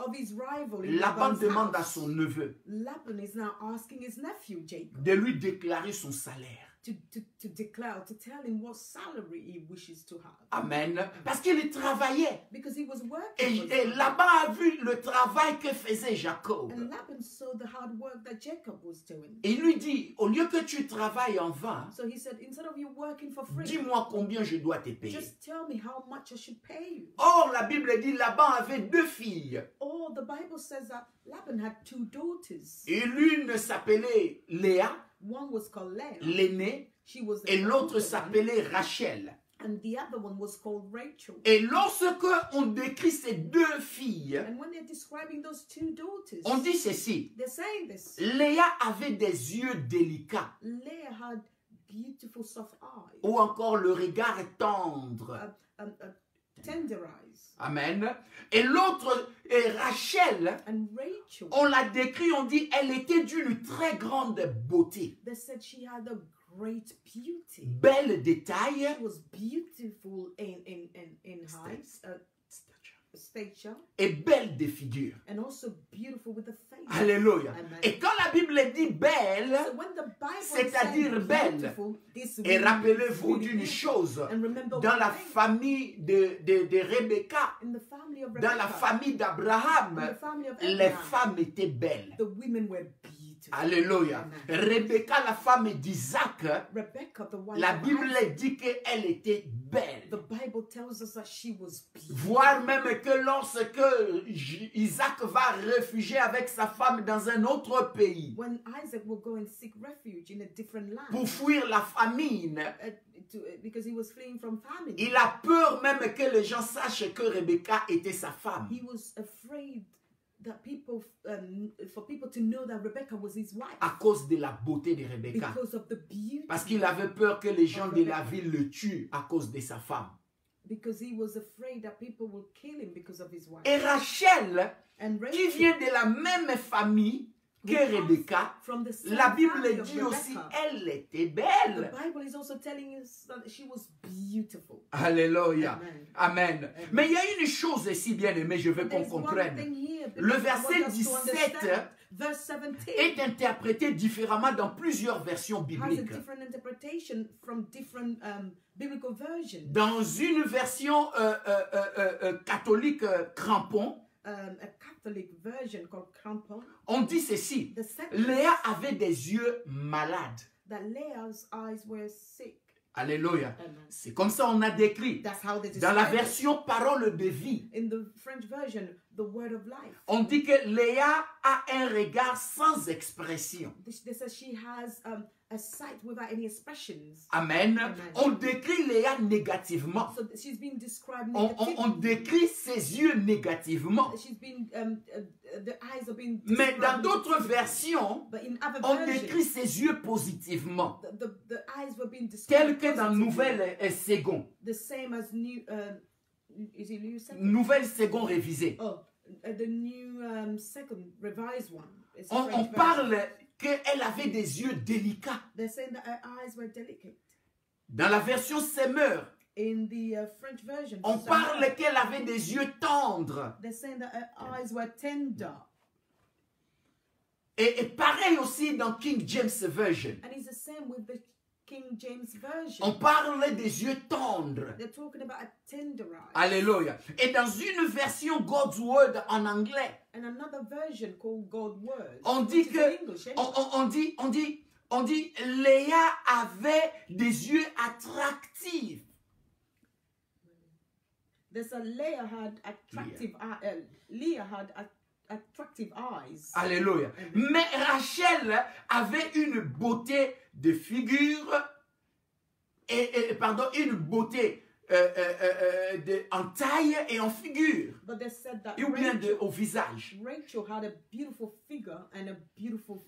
of his rival in Laban Laban's demande à house, son neveu Laban is now asking his nephew Jacob de lui déclarer son salaire. to declare, to tell him what salary he wishes to have. Amen. Parce qu'il travaillait. Because he was working for Et someone. Laban a vu le travail que faisait Jacob. And Laban saw the hard work that Jacob was doing. Et il lui dit, au lieu que tu travailles en vain, So he said, instead of you working for free, dis-moi combien je dois te payer. just tell me how much I should pay you. Or, la Bible dit, Laban avait 2 filles. Oh, the Bible says that Laban had 2 daughters. Et l'une s'appelait Léa, One was called Leah. l'aînée, She was the et l'autre older one, s'appelait Rachel. and the other one was called Rachel. Et lorsque on décrit ces 2 filles, And when they're describing those 2 daughters, on dit ceci. they're saying this. Léa avait des yeux délicats, Leah had beautiful soft eyes, ou encore le regard tendre. tender eyes. Amen. Et l'autre, Rachel, And Rachel, on la décrit, on dit, elle était d'une très grande beauté. they said she had a great beauty. Belle de taille She was beautiful in height, stature, et belle de figure. and also beautiful with the face. Alléluia. Amen. Et quand la Bible dit belle, So when the Bible c'est-à-dire says belle, beautiful, this et really rappelez-vous really d'une beautiful. chose, And remember dans one la thing, famille de Rebecca, in the family of dans la Rebecca, famille in d'Abraham, the family of les Abraham, femmes étaient belles. the women were beautiful. Alléluia. Amen. Rebecca, la femme d'Isaac, Rebecca, the wife la of Bible Isaac, dit qu'elle était belle. the Bible tells us that she was beautiful. Voire même que lorsque Isaac va réfugier avec sa femme dans un autre pays When Isaac will go and seek refuge in a different land, pour fuir la famine, because he was fleeing from famine, il a peur même que les gens sachent que Rebecca était sa femme. he was afraid that for people to know that Rebecca was his wife À cause de la beauté de Rebecca. because of the beauty. Parce qu'il avait peur que les gens de la ville le tuent à cause de sa femme. Because he was afraid that people will kill him because of his wife. Et Rachel, And qui Rachel, vient de la même famille que Rebecca, from the same la family Bible of dit aussi, Rebecca, elle était the belle. Bible is also telling us that she was beautiful. Alléluia. Amen. Amen. Mais il y a une chose ici, bien aimé, je veux qu'on There's one comprenne. thing here, Le because I verset want us to 17 understand. Verse 17 est interprété différemment dans plusieurs versions has a bibliques. different interpretation from different biblical versions. Dans une version catholique crampon, A Catholic version called Crampon, on dit ceci. the second Léa avait des yeux malades. that Leah's eyes were sick. Alléluia. Amen. C'est comme ça on a décrit. That's how they Dans la describe it. version parole de vie, In the French version, the word of life. on dit que Léa a un regard sans expression. They say she has a sight without any expressions. Amen. Amen. On décrit Léa négativement. So she's been described On negatively. décrit ses yeux négativement. She's been the eyes have been Mais described dans d'autres negatively. versions, But in other on versions, décrit ses yeux positivement. the eyes were being Tel described que dans positively. Nouvelle Ségon. The same as new is it new second? Nouvelle seconde révisée. Oh, the new second revised one. It's a On French version. parle qu'elle avait des yeux délicats. They're saying that her eyes were delicate. Dans la version Semeur, In the French version, on parle qu'elle avait des yeux tendres. they're saying that her eyes were tender. Et pareil aussi dans King James Version. And it's the same with the King James version. On parle des yeux tendres. They're talking about a tender eye. Alléluia. Et dans une version God's Word en anglais, And another version called God Word. on dit which is que, in English, anyway. on dit, Léa avait des yeux attractifs. There's a Leah had attractive Leah had attractive eyes. Alléluia. Mais Rachel avait une beauté de figure une beauté en taille et en figure, But they said that ou bien au visage. Rachel had a beautiful figure and a beautiful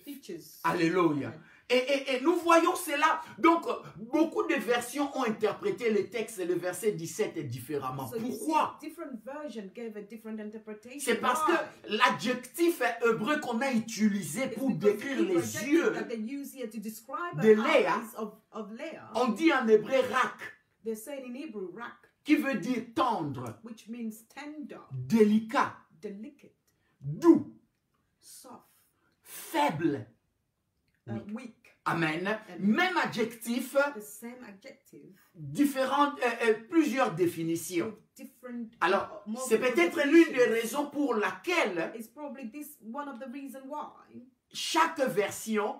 features. Alléluia. Et nous voyons cela. Donc, beaucoup de versions ont interprété les textes et le verset 17 différemment. So you Pourquoi? see, different version gave a different interpretation. C'est parce que Why? l'adjectif hébreu qu'on a utilisé It's pour because décrire the les adjective yeux, that they use here to describe de the Léa, eyes of Leah, on dit en hébreu rak, they're saying in Hebrew rak, qui veut dire tendre, which means tender, délicat, delicate, doux, soft, faible. weak. Amen. Même adjectif, The same adjective différentes, plusieurs définitions. with different. Alors, multiple c'est peut-être l'une des definitions. raisons pour laquelle It's probably this one of the reasons why chaque version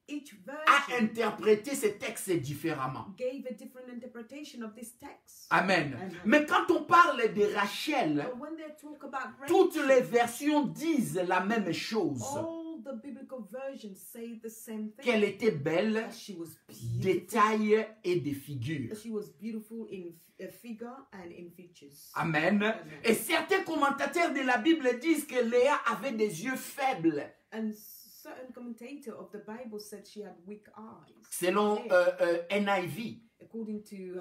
each a version interprété ces textes différemment. gave a different interpretation of this text. Amen. Amen. Mais quand on parle de Rachel, But when they talk about toutes Rachel, les versions disent la même chose. all the biblical versions say the same thing. Qu'elle était belle, That she was de beautiful. taille et de figure. That she was beautiful in figure and in features. Amen. Amen. Et certains commentateurs de la Bible disent que Léa avait des yeux faibles. And certain commentator of the Bible said she had weak eyes. Selon Léa, NIV. according to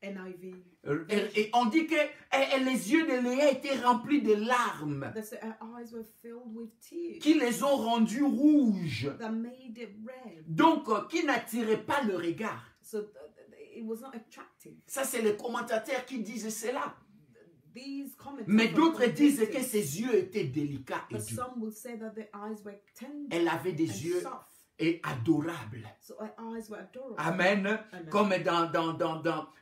NIV. Et on dit que les yeux de Léa étaient remplis de larmes That said her eyes were filled with tears qui les ont rendus rouges. that made it red. Donc, qui n'attiraient pas le regard. So it was not attractive. Ça, c'est les commentateurs qui disent cela. These commentators, Mais d'autres disent que commentators, ses yeux étaient délicats et but doux. some will say that their eyes were tender Elle avait des and yeux soft. adorables. So her eyes were adorable. Amen. Amen. Comme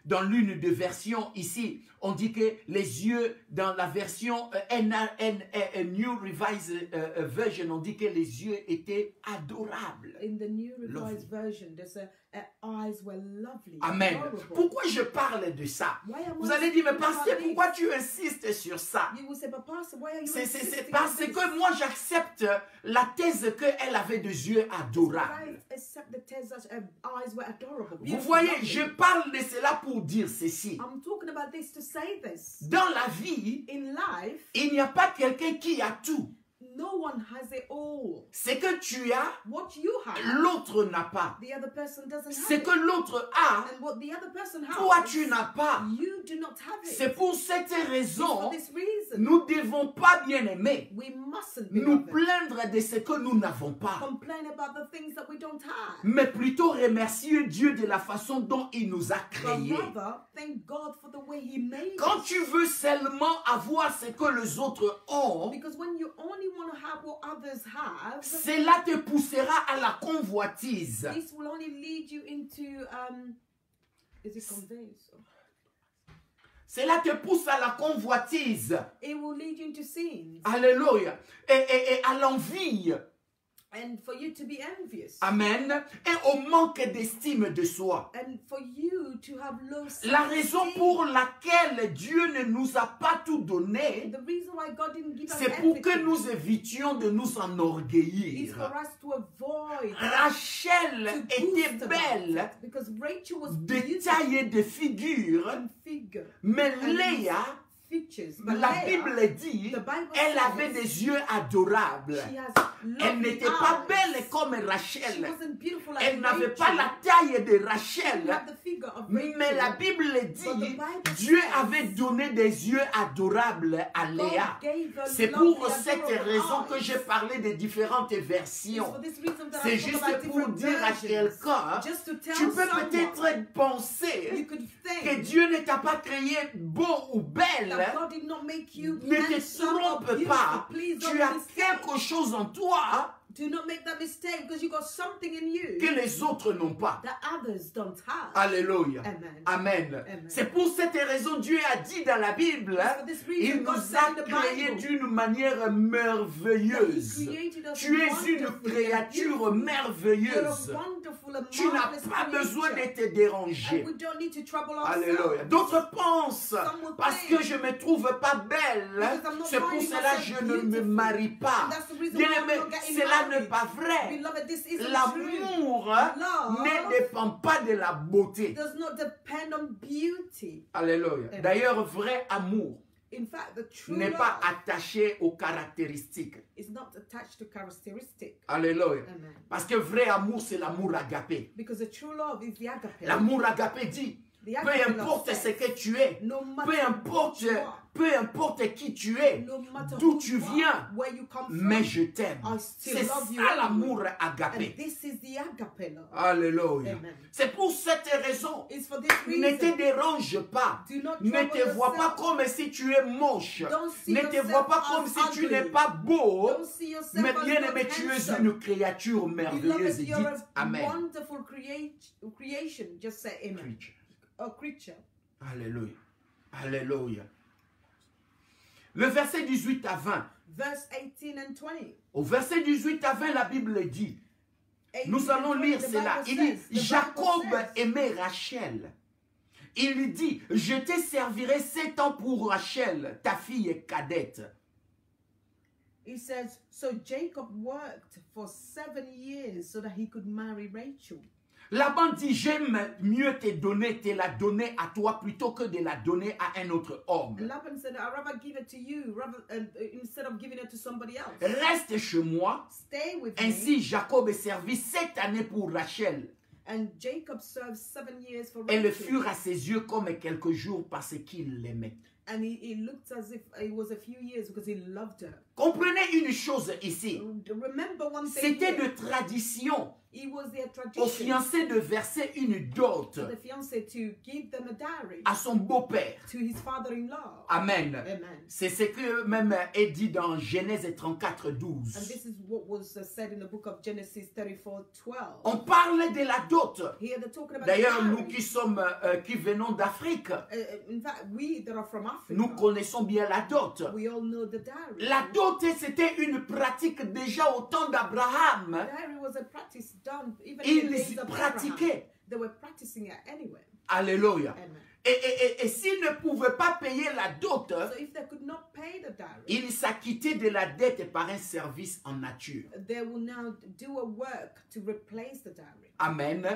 dans l'une des versions ici, on dit que les yeux, dans la version New Revised Version, on dit que les yeux étaient adorables. In the New Lovely. Revised Version, there's her eyes were lovely. Amen. adorable. Pourquoi je parle de ça? Why am I Vous allez dire, mais speaking about pasteur, this? pourquoi tu insistes sur ça? You will say, but Pastor, why are you C'est insisting parce on this? que moi j'accepte la thèse qu'elle avait des yeux adorables. I accept the test that her eyes were adorable. Vous beautiful, voyez, lovely. je parle de cela pour dire ceci. I'm talking about this to say this. Dans la vie, In life, il n'y a pas quelqu'un qui a tout. no one has it all. Ce que tu as, What you have, l'autre n'a pas. the other person doesn't Ce have que it. l'autre a, And what the other person has, toi tu n'as pas. you do not have it. C'est pour cette It's raison, for this reason, nous ne devons pas, bien aimer, we mustn't nous beloved, plaindre de ce que nous n'avons pas, complain about the things that we don't have. mais plutôt remercier Dieu de la façon dont il nous a But créés. rather, thank God for the way He made Quand us. tu veux seulement avoir ce que les autres ont, Because when you only want to have what others have, cela te poussera à la convoitise. this will only lead you into is it conveys? Cela te pousse à la convoitise. It will lead you into sins Alléluia. Et à l'envie. and for you to be envious Amen. Et au manque d'estime de soi. and for you to have low La raison self-esteem. pour laquelle Dieu ne nous a pas tout donné, The reason why God didn't give us c'est pour que everything nous évitions de nous is for enorgueillir. us to avoid Rachel to était boast about belle, it, because Rachel was de beautiful taille et de figure, in figure, mais and Léa features. But La Leah, Bible dit, the Bible elle says avait des yeux adorables. she has Elle lovely n'était pas eyes. belle comme She Rachel. wasn't beautiful like Elle n'avait Rachel. pas la taille de She Rachel. didn't have the figure of Rachel. Mais la Bible dit, Dieu avait donné des yeux adorables à God Léa. gave her C'est lovely, pour cette adorable raison que eyes. j'ai parlé des différentes It's versions. for this reason that C'est I spoke juste about pour different dire à versions. quelqu'un, Just to tell tu peux someone, peut-être you penser could que think Dieu ne t'a pas créé beau ou belle. that God did not make you Ne te handsome or trompe beautiful. pas. Please don't Tu as mistake. quelque chose en toi Do not make that mistake because you got something in you que les autres n'ont pas. that others don't have. Alléluia. Amen. Amen. Amen. C'est pour cette raison Dieu a dit dans la Bible, For this reason, il God nous said a in the créés Bible d'une manière that He merveilleuse. created us Tu es une wonderfully créature and beautiful. You're a merveilleuse. wonderful and Tu n'as marvelous pas besoin de creature. te déranger. And we don't need to trouble Alléluia. ourselves. D'autres pensent, Some will parce think, que je me trouve pas belle, because I'm not c'est pour finding cela myself je ne me beautiful. marie pas. And that's the reason Bien why I'm aimé, not getting cela married. n'est pas vrai. Beloved, this isn't true. L'amour Love ne dépend pas de la beauté. does not depend on beauty. Alléluia. Amen. D'ailleurs, vrai amour In fact, the true n'est pas love attaché aux caractéristiques. is not attached to characteristic. Alléluia. Amen. Parce que vrai amour, c'est l'amour agapé. Because the true love is the agape. L'amour agapé dit, The peu agape love importe says, ce que tu es, no matter peu importe, what you are, peu importe qui tu es, no matter d'où who tu you are, viens, where you come mais from, je t'aime. I still C'est love you ça l'amour anyway. And agapé. this is the agape love. Alléluia. Amen. C'est pour cette raison. It's for this Ne te reason. dérange pas. Do not Ne trouble te vois pas yourself. comme si tu es moche. Don't see Ne te yourself vois pas as comme si tu ugly. n'es pas beau. Don't see yourself Mais as bien not aimé, tu es handsome. une créature merveilleuse. Beloved, Et you're dites a Amen. wonderful creation. Just say amen. A creature. Alléluia. Alléluia. Le verset 18 à 20. Verse 18 and 20. Au verset 18 à 20, la Bible dit, 18 nous allons and 20, lire the cela. Bible Il dit, says, the Bible Jacob says, aimait Rachel. Il dit, je te servirai 7 ans pour Rachel, ta fille cadette. He says, so Jacob worked for 7 years so that he could marry Rachel. Laban dit, j'aime mieux te la donner à toi plutôt que de la donner à un autre homme. And Laban said, I'd rather give it to you instead of giving it to somebody else. Reste chez moi. Stay with me. Ainsi, Jacob servit 7 années pour Rachel. And Jacob served 7 years for Elles Rachel. furent à ses yeux comme quelques jours parce qu'il l'aimait. And he looked as if it was a few years because he loved her. Comprenez une chose ici. Remember one thing. C'était here. de tradition It was their aux tradition fiancés de verser une dot for the fiancé to give them a dowry à son beau-père. to his father-in-law. Amen. Amen. C'est ce que même est dit dans Genèse 34, And 12. this is what was said in the book of Genesis 34:12. On parle de la dot. Here they're talking about D'ailleurs, the nous dowry. qui venons d'Afrique, In fact, we that are from Africa, nous connaissons bien la dot. we all know the dowry. La dot, c'était une pratique déjà au temps d'Abraham. Dowry was a practice done even in the Ils days of Abraham. pratiquaient. They were practicing it anyway. Alléluia. Amen. Et s'ils ne pouvaient pas payer la dot, So if they could not pay the dowry, ils s'acquittaient de la dette par un service en nature. they will now do a work to replace the dowry. Amen.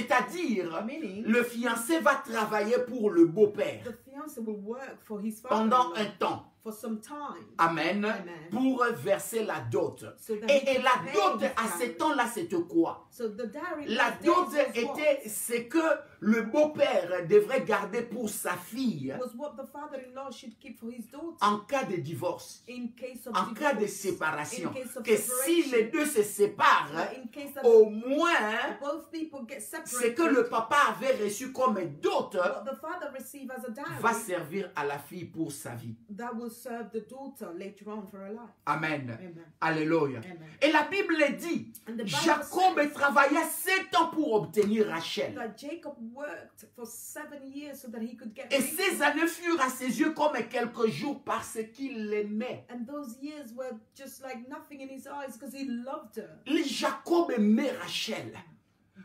C'est-à-dire, Meaning, le fiancé va travailler pour le beau-père the fiancé will work for his pendant father un temps. for some time. Amen. Amen. Pour verser la dot. So that he Et can la pay dot, his à dowry. ces temps-là, c'était quoi? So the dowry La back dot then was était ce que le beau-père devrait garder pour sa fille what the father-in-law should keep for his daughter en cas de divorce, in case of en cas de divorce, séparation. in case of Que si separation. les deux se séparent, In case that au moins, both people get ce separated, que le papa avait reçu comme dot what the father receive as a dowry, va servir à la fille pour sa vie. that will serve the daughter later on for her life. Amen. Amen. Alléluia. Amen. Et la Bible dit, And the Bible Jacob says travailla 7 ans pour obtenir Rachel. that Jacob worked for 7 years so that he could get Et Rachel. ces années furent à ses yeux comme quelques jours parce qu'il l'aimait. And those years were just like nothing in his eyes because he loved her. Jacob aimait Rachel.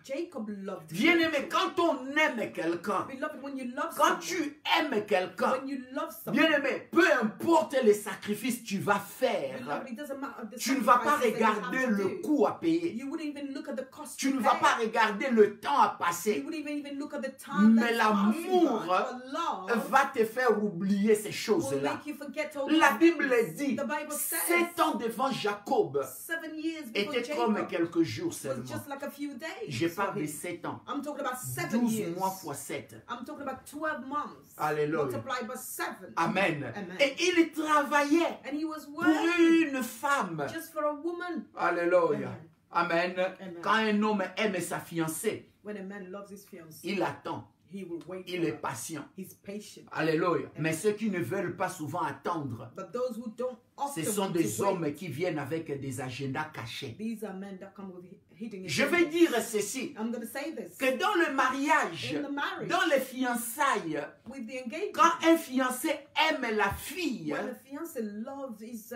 Jacob loved Bien-aimé, Rachel. quand on aime quelqu'un, Beloved, when you love quand someone, tu aimes quelqu'un, when you love someone, bien-aimé, peu importe les sacrifices que tu vas faire, beloved, it doesn't matter the tu ne vas pas sacrifices that you regarder have to le do. coût à payer. You wouldn't even look at the cost Tu to ne vas pay. pas regarder le temps à You passer. wouldn't even look at the time Mais that's l'amour passing by. But love va te faire oublier ces will choses-là. make you forget all La those Bible things. dit, The Bible says 7 ans devant Jacob 7 years before était comme Jacob quelques jours was seulement. just like a few days. Je for parle de him. 7 ans. I'm talking about 7 12 years. mois fois 7. I'm talking about 12 months. Alléluia. Multiplied by 7. Amen. Amen. Et il travaillait And he was pour working une femme. just for a woman. Alléluia. Amen. Amen. Quand un homme aime sa fiancée, When a man loves his fiancée, il attend. he will wait Il for est her. patient. He's patient. Alléluia. Mais ceux qui ne veulent pas souvent attendre, But those who don't ce often sont want des to wait, hommes qui viennent avec des agendas cachés. these are men that come with hidden Je vais agendas. dire ceci, I'm going to say this. que dans le mariage, In the marriage, dans les fiançailles, with the engagement, quand un fiancé aime la fille, when the fiancé loves his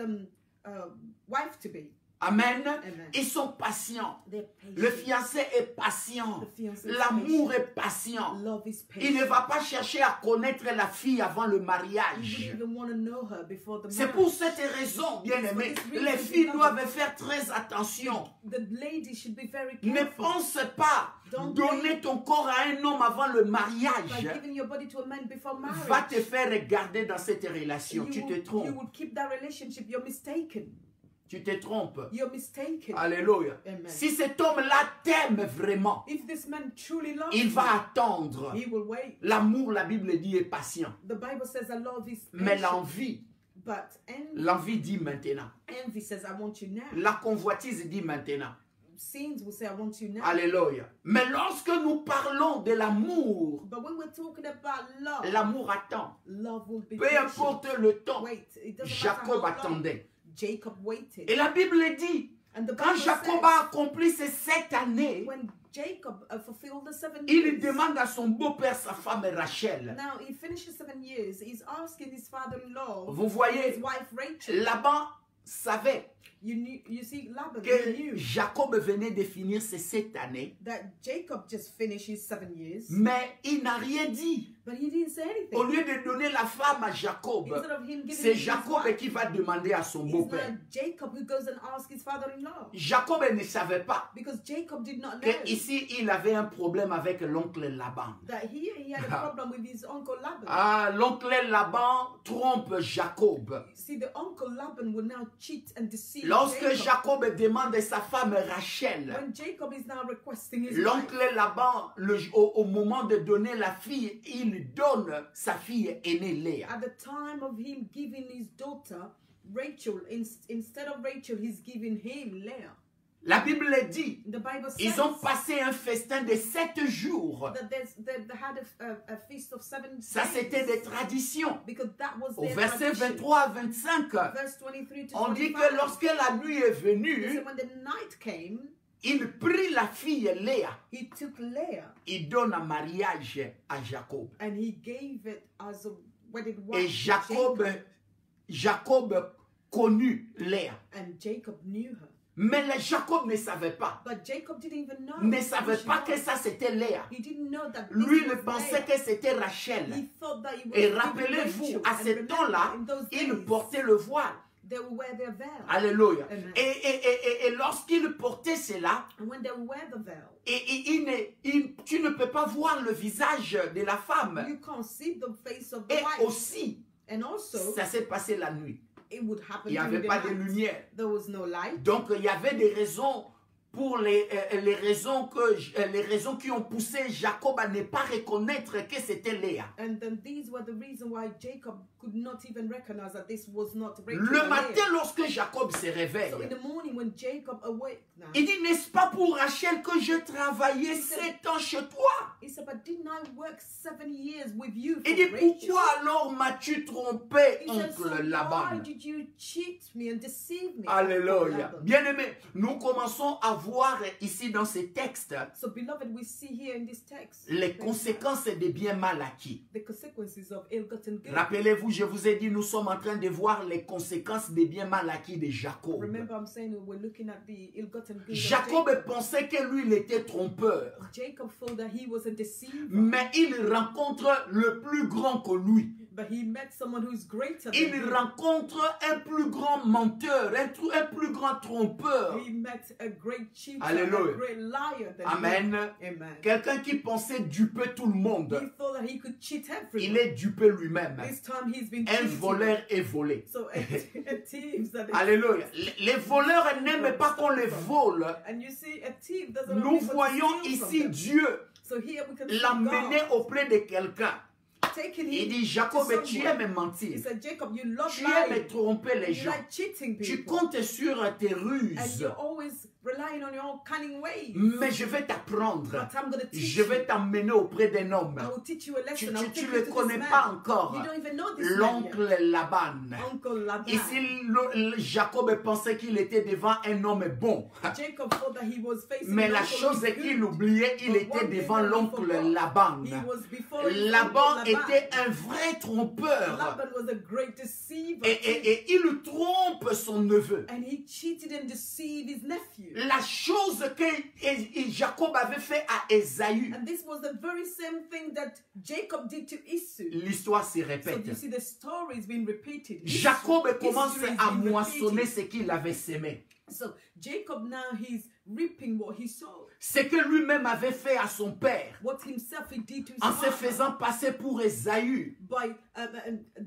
wife to be, amen, Amen. ils sont patients. they're patient. Le fiancé est patient. The fiancé is L'amour patient. est patient. Love is patient. Il ne va pas chercher à connaître la fille avant le You mariage. wouldn't even want to know her before the C'est marriage. pour cette raison, bien-aimés, les filles doivent faire très attention. The lady should be very Ne careful pense pas Don't donner ton corps à un homme avant le by mariage. giving your body to a man before marriage. Va te faire garder dans cette relation. Tu te You trompes. will keep that relationship. You're mistaken. Tu te trompes. You're mistaken. Alléluia. Amen. Si cet homme-là t'aime vraiment, If this man truly loves il you, va attendre. he will wait. L'amour, la Bible dit, est patient. The Bible says that love is Mais patient. l'envie, But l'envie dit maintenant. envy says, I want you now. La convoitise dit maintenant. Sins will say, I want you now. Alléluia. Mais lorsque nous parlons de l'amour, But when we're talking about love, l'amour attend. love will be Peu patient. importe le temps, Wait, it doesn't Jacob matter how long. attendait. Jacob waited. Et la Bible dit, And the quand Bible Jacob says, a accompli ces 7 années, when Jacob fulfilled the 7 il years, demande à son beau-père, sa femme Rachel. now he finishes 7 years, he's asking his father-in-law, Vous voyez, his wife Rachel, Laban savait you see, Laban que knew Jacob venait de finir ses 7 années, that Jacob just finished his 7 years, mais il n'a rien dit. but he didn't say Au anything. lieu de donner la femme à Jacob, Instead of him giving c'est him his Jacob wife, qui va demander à son it's beau-père. now Jacob who goes and asks his father-in-law, Jacob ne savait pas because Jacob did not know que ici il avait un problème avec l'oncle Laban. that here he had a problem with his uncle Laban. Ah, l'oncle Laban trompe Jacob. See, the uncle Laban will now cheat and deceive Lorsque Jacob. Jacob demande sa femme Rachel, When Jacob is now requesting his l'oncle wife, Laban, au moment de donner la fille, il donne sa fille aînée Léa. at the time of him giving his daughter Rachel, instead of Rachel, he's giving him Leah. La Bible dit, The Bible says ils ont passé un festin de 7 jours. that they had a feast of 7 Ça, c'était des traditions. because that was Au their verset tradition. 23 à 25, Verse 23 to on dit 25. que lorsque la nuit est It venue, said when the night came, il prit la fille Léa. he took Leah Il donne un mariage à Jacob. and he gave it as a wedded wife. Et to Jacob connut Léa. and Jacob knew her. Mais Jacob ne savait pas. But Jacob didn't even know. Ne who savait she pas que was. ça c'était Léa. He didn't know that Lui, this il was pensait Leah. que c'était Rachel. He thought that it was Et even rappelez-vous, Rachel. à And ce remember, temps-là, in those il days, portait le voile. they would wear their veil. Alléluia. Amen. Et lorsqu'il portait cela, And when they wear the veil, tu ne peux pas voir le visage de la femme. you can't see the face of the Et wife. aussi, And also, ça s'est passé la nuit. it would happen Il n'y avait during pas the de night. lumière. There was no light. Donc, il y avait des raisons pour les raisons qui ont poussé Jacob à ne pas reconnaître que c'était Léa. And then these were the reason why Jacob could not even recognize that this was not Rachel. Le and matin, Leah. lorsque Jacob se réveille, So in the morning when Jacob awake now, il dit, n'est-ce pas pour Rachel que je travaillais 7 ans chez toi? he said, but didn't I work 7 years with you for Il dit, Rachel? pourquoi alors m'as-tu trompé, He said, so oncle why Laban? did you cheat me and deceive me? Uncle Alléluia. Laban? Bien-aimés, nous commençons à voir ici dans ces textes So beloved, we see here in this text les conséquences des biens mal acquis. the consequences of ill-gotten gain. Rappelez-vous je vous ai dit, nous sommes en train de voir les conséquences des biens mal acquis de Jacob. Remember, I'm saying we're looking at the ill-gotten good of Jacob Jacob. pensait que lui, il était trompeur. Jacob thought that he was a deceiver, Mais il rencontre le plus grand que lui. but he met someone who is greater than Il him. rencontre un plus grand menteur, un plus grand trompeur. He met a great cheater, Alléluia. a great liar than Amen. him. Amen. Quelqu'un qui pensait duper tout le monde. He thought that he could cheat everyone. Il est dupé lui-même. This time he's been Un cheated. voleur est volé. So a thief that is, Alléluia. Les voleurs n'aiment pas qu'on les vole. and you see, a thief doesn't Nous want people to voyons steal from ici them. Dieu So here we can see l'amener God auprès de quelqu'un. taking Il him dit, Jacob, to tu someone. aimes He mentir. said, Jacob, you love Tu aimes lying. tromper les You gens. like cheating Tu people. comptes sur tes And ruses. you're always relying on your own cunning ways. Mais je vais t'apprendre. But I'm going to teach Je vais you. t'emmener auprès d'un homme. I will teach you a lesson. I will Tu take ne you le to connais this pas man. encore. You don't even know this man yet. L'oncle Laban. Uncle Laban. Ici, Jacob pensait qu'il était devant un homme bon. Jacob thought that he was facing Mais an la uncle who chose was qu'il good. oubliait, il But était one thing devant that he l'oncle forgot, Laban. he was before his Laban uncle Laban. était un vrai trompeur. Laban was a great deceiver. Et il trompe son neveu. And he cheated and deceived his nephew. La chose que Jacob avait fait à Ésaü, And this was the very same thing that Jacob did to Esau. l'histoire se So répète. you see, the story is being repeated. Jacob commence History is à being moissonner repeated. ce qu'il avait semé. So Jacob now he's reaping what he sowed. Ce que lui-même avait fait à son père, What himself he did to his en se father faisant passer pour Ésaü, by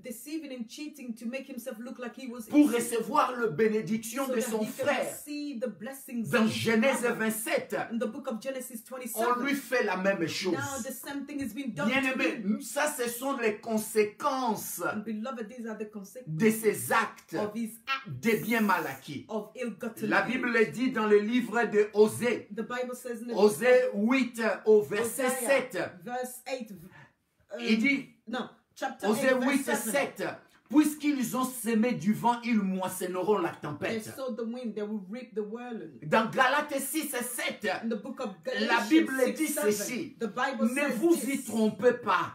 deceiving and cheating to make himself look like he was pour Esau, recevoir la bénédiction so de that son he can frère. receive the blessings Dans of his Genèse brother. 27, In the book of Genesis on 27, lui fait la même chose. now the same thing is being done to Bien-aimé, him. ça ce sont les conséquences And beloved, these are the consequences de ces actes of his acts des biens mal acquis. of ill-gotten La gain. Bible dit dans le livre de Osée, The Bible says in the Osée 8 au verset Hosea, 7, verse 8, il dit, no, chapter Osée 8, 8, verse 7. 7, puisqu'ils ont semé du vent, ils moissonneront la They tempête. sowed the wind, they will reap the whirlwind. Dans Galates 6 et 7, In the book of la Galatians Bible 6, dit 7, ceci, the Bible ne says vous y this, trompez pas.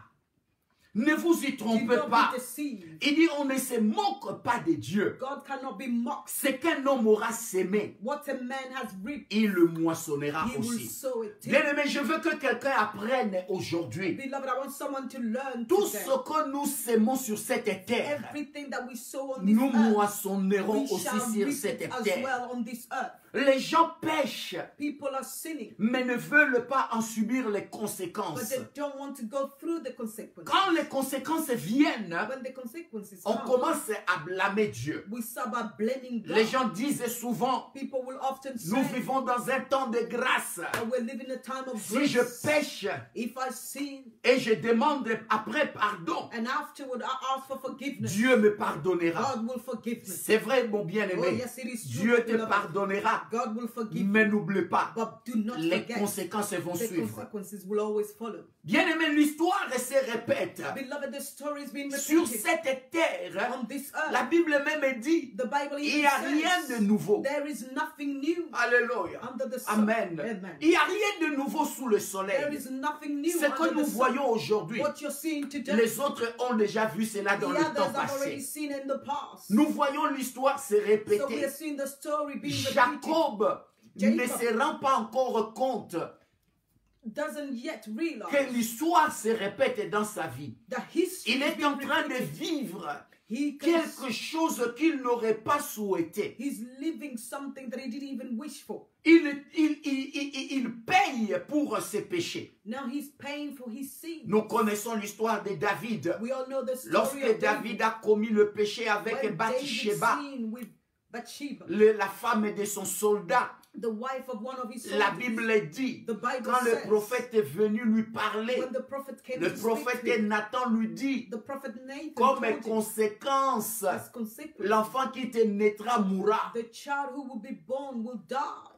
Ne vous y do trompez not pas. be deceived. Il dit, on ne se moque pas de Dieu. God cannot be mocked. Ce qu'un homme aura semé, What a man has reaped, il le moissonnera he will aussi. sow it too. Bien-aimé, je veux que quelqu'un apprenne aujourd'hui. Beloved, I want someone to learn Tout today. ce que nous semons sur cette terre, Everything that we sow on this nous earth, moissonnerons we aussi shall sur reap cette it as terre. well on this earth. Les gens pêchent, People are sinning, mais ne veulent pas en subir les but conséquences. they don't want to go through the consequences. Quand les conséquences viennent, When the consequences on come, commence à blâmer Dieu. we start by blaming God. Les gens disent souvent, People will often say, nous vivons dans un temps de grâce. oh, we're living a time of Si je grace. pêche If I sin et je demande après pardon, and afterward I ask for forgiveness, Dieu me pardonnera. God will forgive me. C'est vrai, mon Oh, bien-aimé. yes, it is true. Dieu te beloved. pardonnera. God will forgive Mais n'oublie pas, but do not les forget conséquences vont the suivre. consequences will always follow. Bien-aimé, l'histoire se répète. Beloved, the story is being Sur repeated cette terre, on this earth. la Bible même dit, The Bible il even n'y a rien says de nouveau. there is nothing new Alléluia. under the sun. Amen. Amen. Il n'y a rien de nouveau sous le There soleil. is nothing new Ce que under nous the sun. voyons aujourd'hui, What you're seeing today, les autres ont déjà vu cela the dans le others temps have already passé. seen in the past. Nous voyons l'histoire se So we répéter. are seeing the story being repeated. Jacob ne Jacob se rend pas encore compte doesn't yet realize que l'histoire se répète dans sa vie. that history Il is est being en train de repeated. vivre He quelque chose qu'il n'aurait pas souhaité. He's living something that he didn't even wish for. Il paye pour ses péchés. Now he's paying for his sin. Nous connaissons l'histoire de David. We all know the story Lorsque of David a commis le péché avec When David Bathsheba, sinned with Bathsheba, la femme de son soldat, the wife of one of his la soldiers. Bible dit, The Bible quand le says, prophète est venu lui parler, when the prophet came le to speak to prophète him, Nathan lui dit, the prophet Nathan comme told him, conséquence, as consequence, l'enfant qui te naîtra mourra. the child who will be born will die.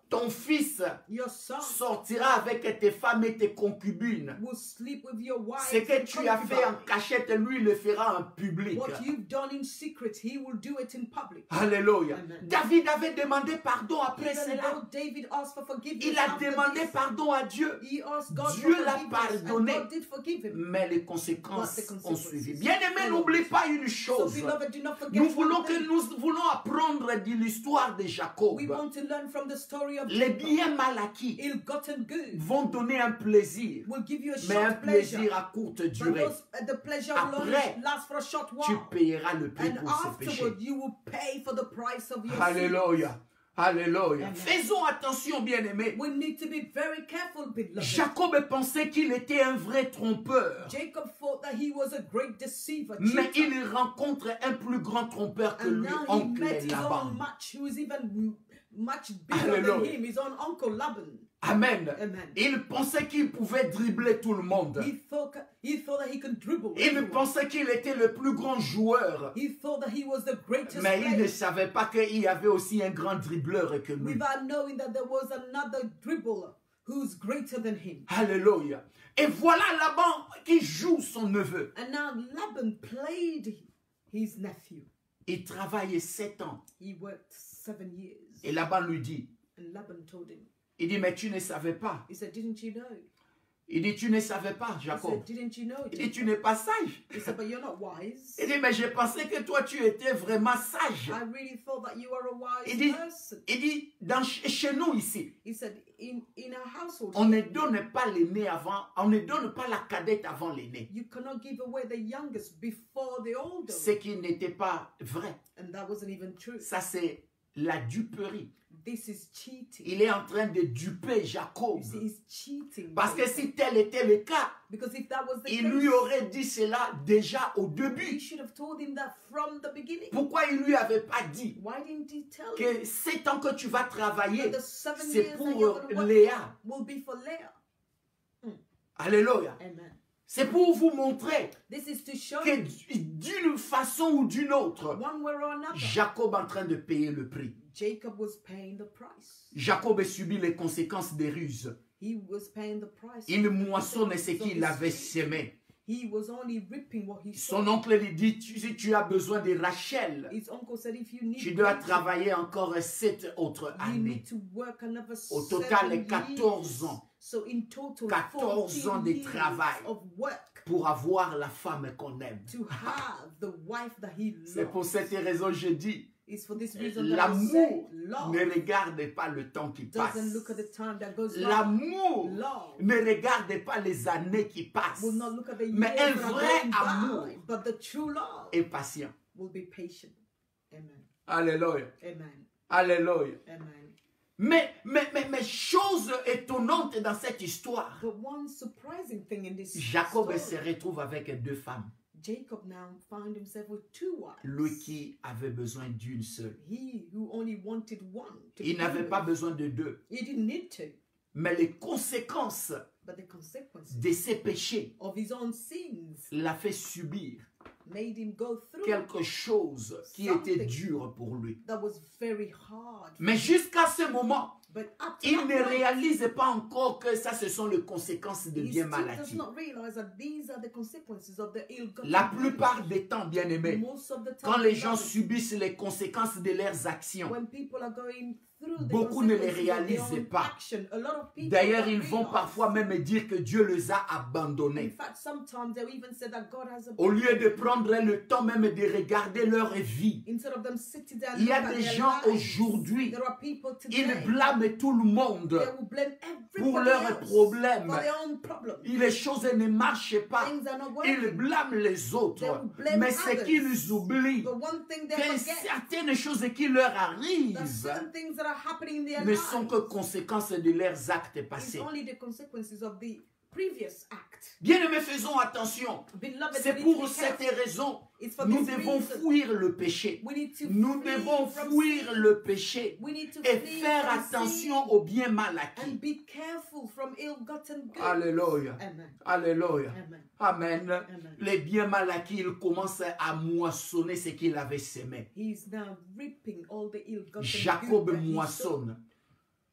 ton fils Your son sortira avec tes femmes et tes concubines. will sleep with your wives. Ce que and tu as fait en concubines. cachette, lui le fera en public. What you've done in secret, he will do it in public. Alléluia. Amen. David avait demandé pardon après Even cela. though David asked for forgiveness, Il a after demandé this, pardon à Dieu. he asked God Dieu for l'a forgiveness, pardonné. and God did forgive him. Mais les conséquences But the ont consequences suivi. Bien-aimé, n'oublie pas une So, chose. beloved, do not forget Nous one voulons que thing. nous voulons apprendre de l'histoire de Jacob. We want to learn from the story of Les Jacob. biens mal acquis Ill-gotten goods vont donner un plaisir, will give you a mais un short pleasure. plaisir à courte But durée. the pleasure will only Après, last for a short Tu while. payeras le prix And pour ce péché. afterward, you will pay for the price of your sin. Alléluia. Alléluia. Amen. Faisons attention, bien-aimés. We need to be very careful, beloved. Jacob pensait qu'il était un vrai trompeur. Jacob thought that he was a great deceiver, Mais cheater. il rencontre un plus grand trompeur que And lui, now he oncle met his Laban. own match, who is even much bigger than Hallelujah. him, his own uncle Laban. Amen. Amen. Il pensait qu'il pouvait dribbler tout le monde. He thought that he could dribble. Il everyone. pensait qu'il était le plus grand joueur. He thought that he was the greatest Mais il ne player, savait pas qu'il y avait aussi un grand dribbleur que lui. without knowing that there was another dribbler who's greater than him. Alléluia. Et voilà Laban qui joue son neveu. And now Laban played his nephew. Il travaille 7 ans. He worked 7 years. Et Laban lui dit, And Laban told him, il dit, mais tu ne savais pas. he said, didn't you know? Il dit, tu ne savais pas, He Jacob. said, didn't you know? Il dit, Jacob? tu n'es pas sage. He said, but you're not wise. Il dit, mais j'ai pensé que toi, tu étais vraiment sage. I really thought that you were a wise Il dit, person. chez nous ici, He said, in our household, on ne donne pas l'aîné avant, on ne donne pas la cadette avant l'aîné. you cannot give away the youngest before the older. Ce qui n'était pas vrai. And that wasn't even true. Ça, c'est la duperie. This is cheating. Il est en train de duper Jacob. You see, he's cheating. Parce que si tel était le cas, Because if that was the il case, lui aurait dit cela déjà au he début. should have told him that from the beginning. Pourquoi il lui avait pas dit Why didn't he tell him que 7 ans que tu vas travailler, that the 7 c'est years that pour you're going to work Léa? will be for Leah? Alléluia. Amen. C'est pour vous montrer This is to show que you, d'une façon ou d'une autre, one way or another, Jacob est en train de payer le prix. Jacob was paying the price. Jacob a subi les conséquences des ruses. He was paying the price. Il moissonne ce qu'il avait semé. He was only reaping what he Son sowed. oncle lui dit, si tu as besoin de Rachel, His uncle said, if you need tu dois Rachel, travailler encore 7 autres you années. need to work another Au total, 7 14 years. ans. So in total, 14 ans 14 de years travail. of work Pour avoir la femme qu'on aime. to have the wife that he C'est pour loves. cette raison que je dis, It's for this reason that I say, l'amour love ne regarde pas le temps qui passe. doesn't look at the time that goes by. L'amour Love ne regarde pas les années qui passent. will not look at the years Mais un that are vrai going amour by, but the true love est patient. will be patient. Amen. Alléluia. Amen. Alléluia. Amen. Mais chose étonnante dans cette histoire, But one surprising thing in this Jacob se story, retrouve avec 2 femmes. Jacob now found himself with 2 wives. Lui qui avait besoin d'une seule. He who only wanted one to Il be n'avait with. pas besoin de 2. He didn't need to, Mais les conséquences but the consequences de ses péchés of his own sins l'a fait subir made him go through quelque chose qui était dur pour lui. that was very hard. Mais jusqu'à ce moment, But up to il that ne point, réalise pas encore que ça, ce sont les conséquences de he bien still mal does acquis. not realize that these are the consequences of the ill-gotten La goods. plupart des temps, bien aimés, Most of the time, quand les gens beloved, subissent les conséquences de leurs actions, when people are going through the beaucoup ne les consequences of their réalisent own pas. action, a lot of people D'ailleurs, don't ils vont realize. parfois même dire que Dieu les a In abandonnés. fact, sometimes they even say that God has Au lieu abandoned de them. prendre le temps même de regarder leur vie, Instead of them sitting there and il y a look at des their gens lives, aujourd'hui, there are people ils today, blâment tout le monde they will blame pour everybody leurs else problèmes. for their own problems. Les choses ne marchent pas. Things are not Ils working. blâment les They autres. will blame Mais ce others. qu'ils oublient, But one thing they que forget, certaines choses qui leur that arrivent certain things that are happening in their ne lives sont que conséquences de leurs actes is passés. only the consequences of the previous act. Bien-aimés, faisons attention. Beloved, C'est we need pour to be cette careful. raison, It's for nous this devons reason. fuir le péché. We need to Nous flee devons from fuir sin. le péché We need to et flee faire from attention sin aux biens mal acquis. and be careful from ill-gotten goods. Alléluia. Amen. Alléluia. Amen. Amen. Amen. Les biens mal acquis, il commence à moissonner ce qu'il avait semé. He is now reaping all the ill-gotten Jacob goods that he sowed. moissonne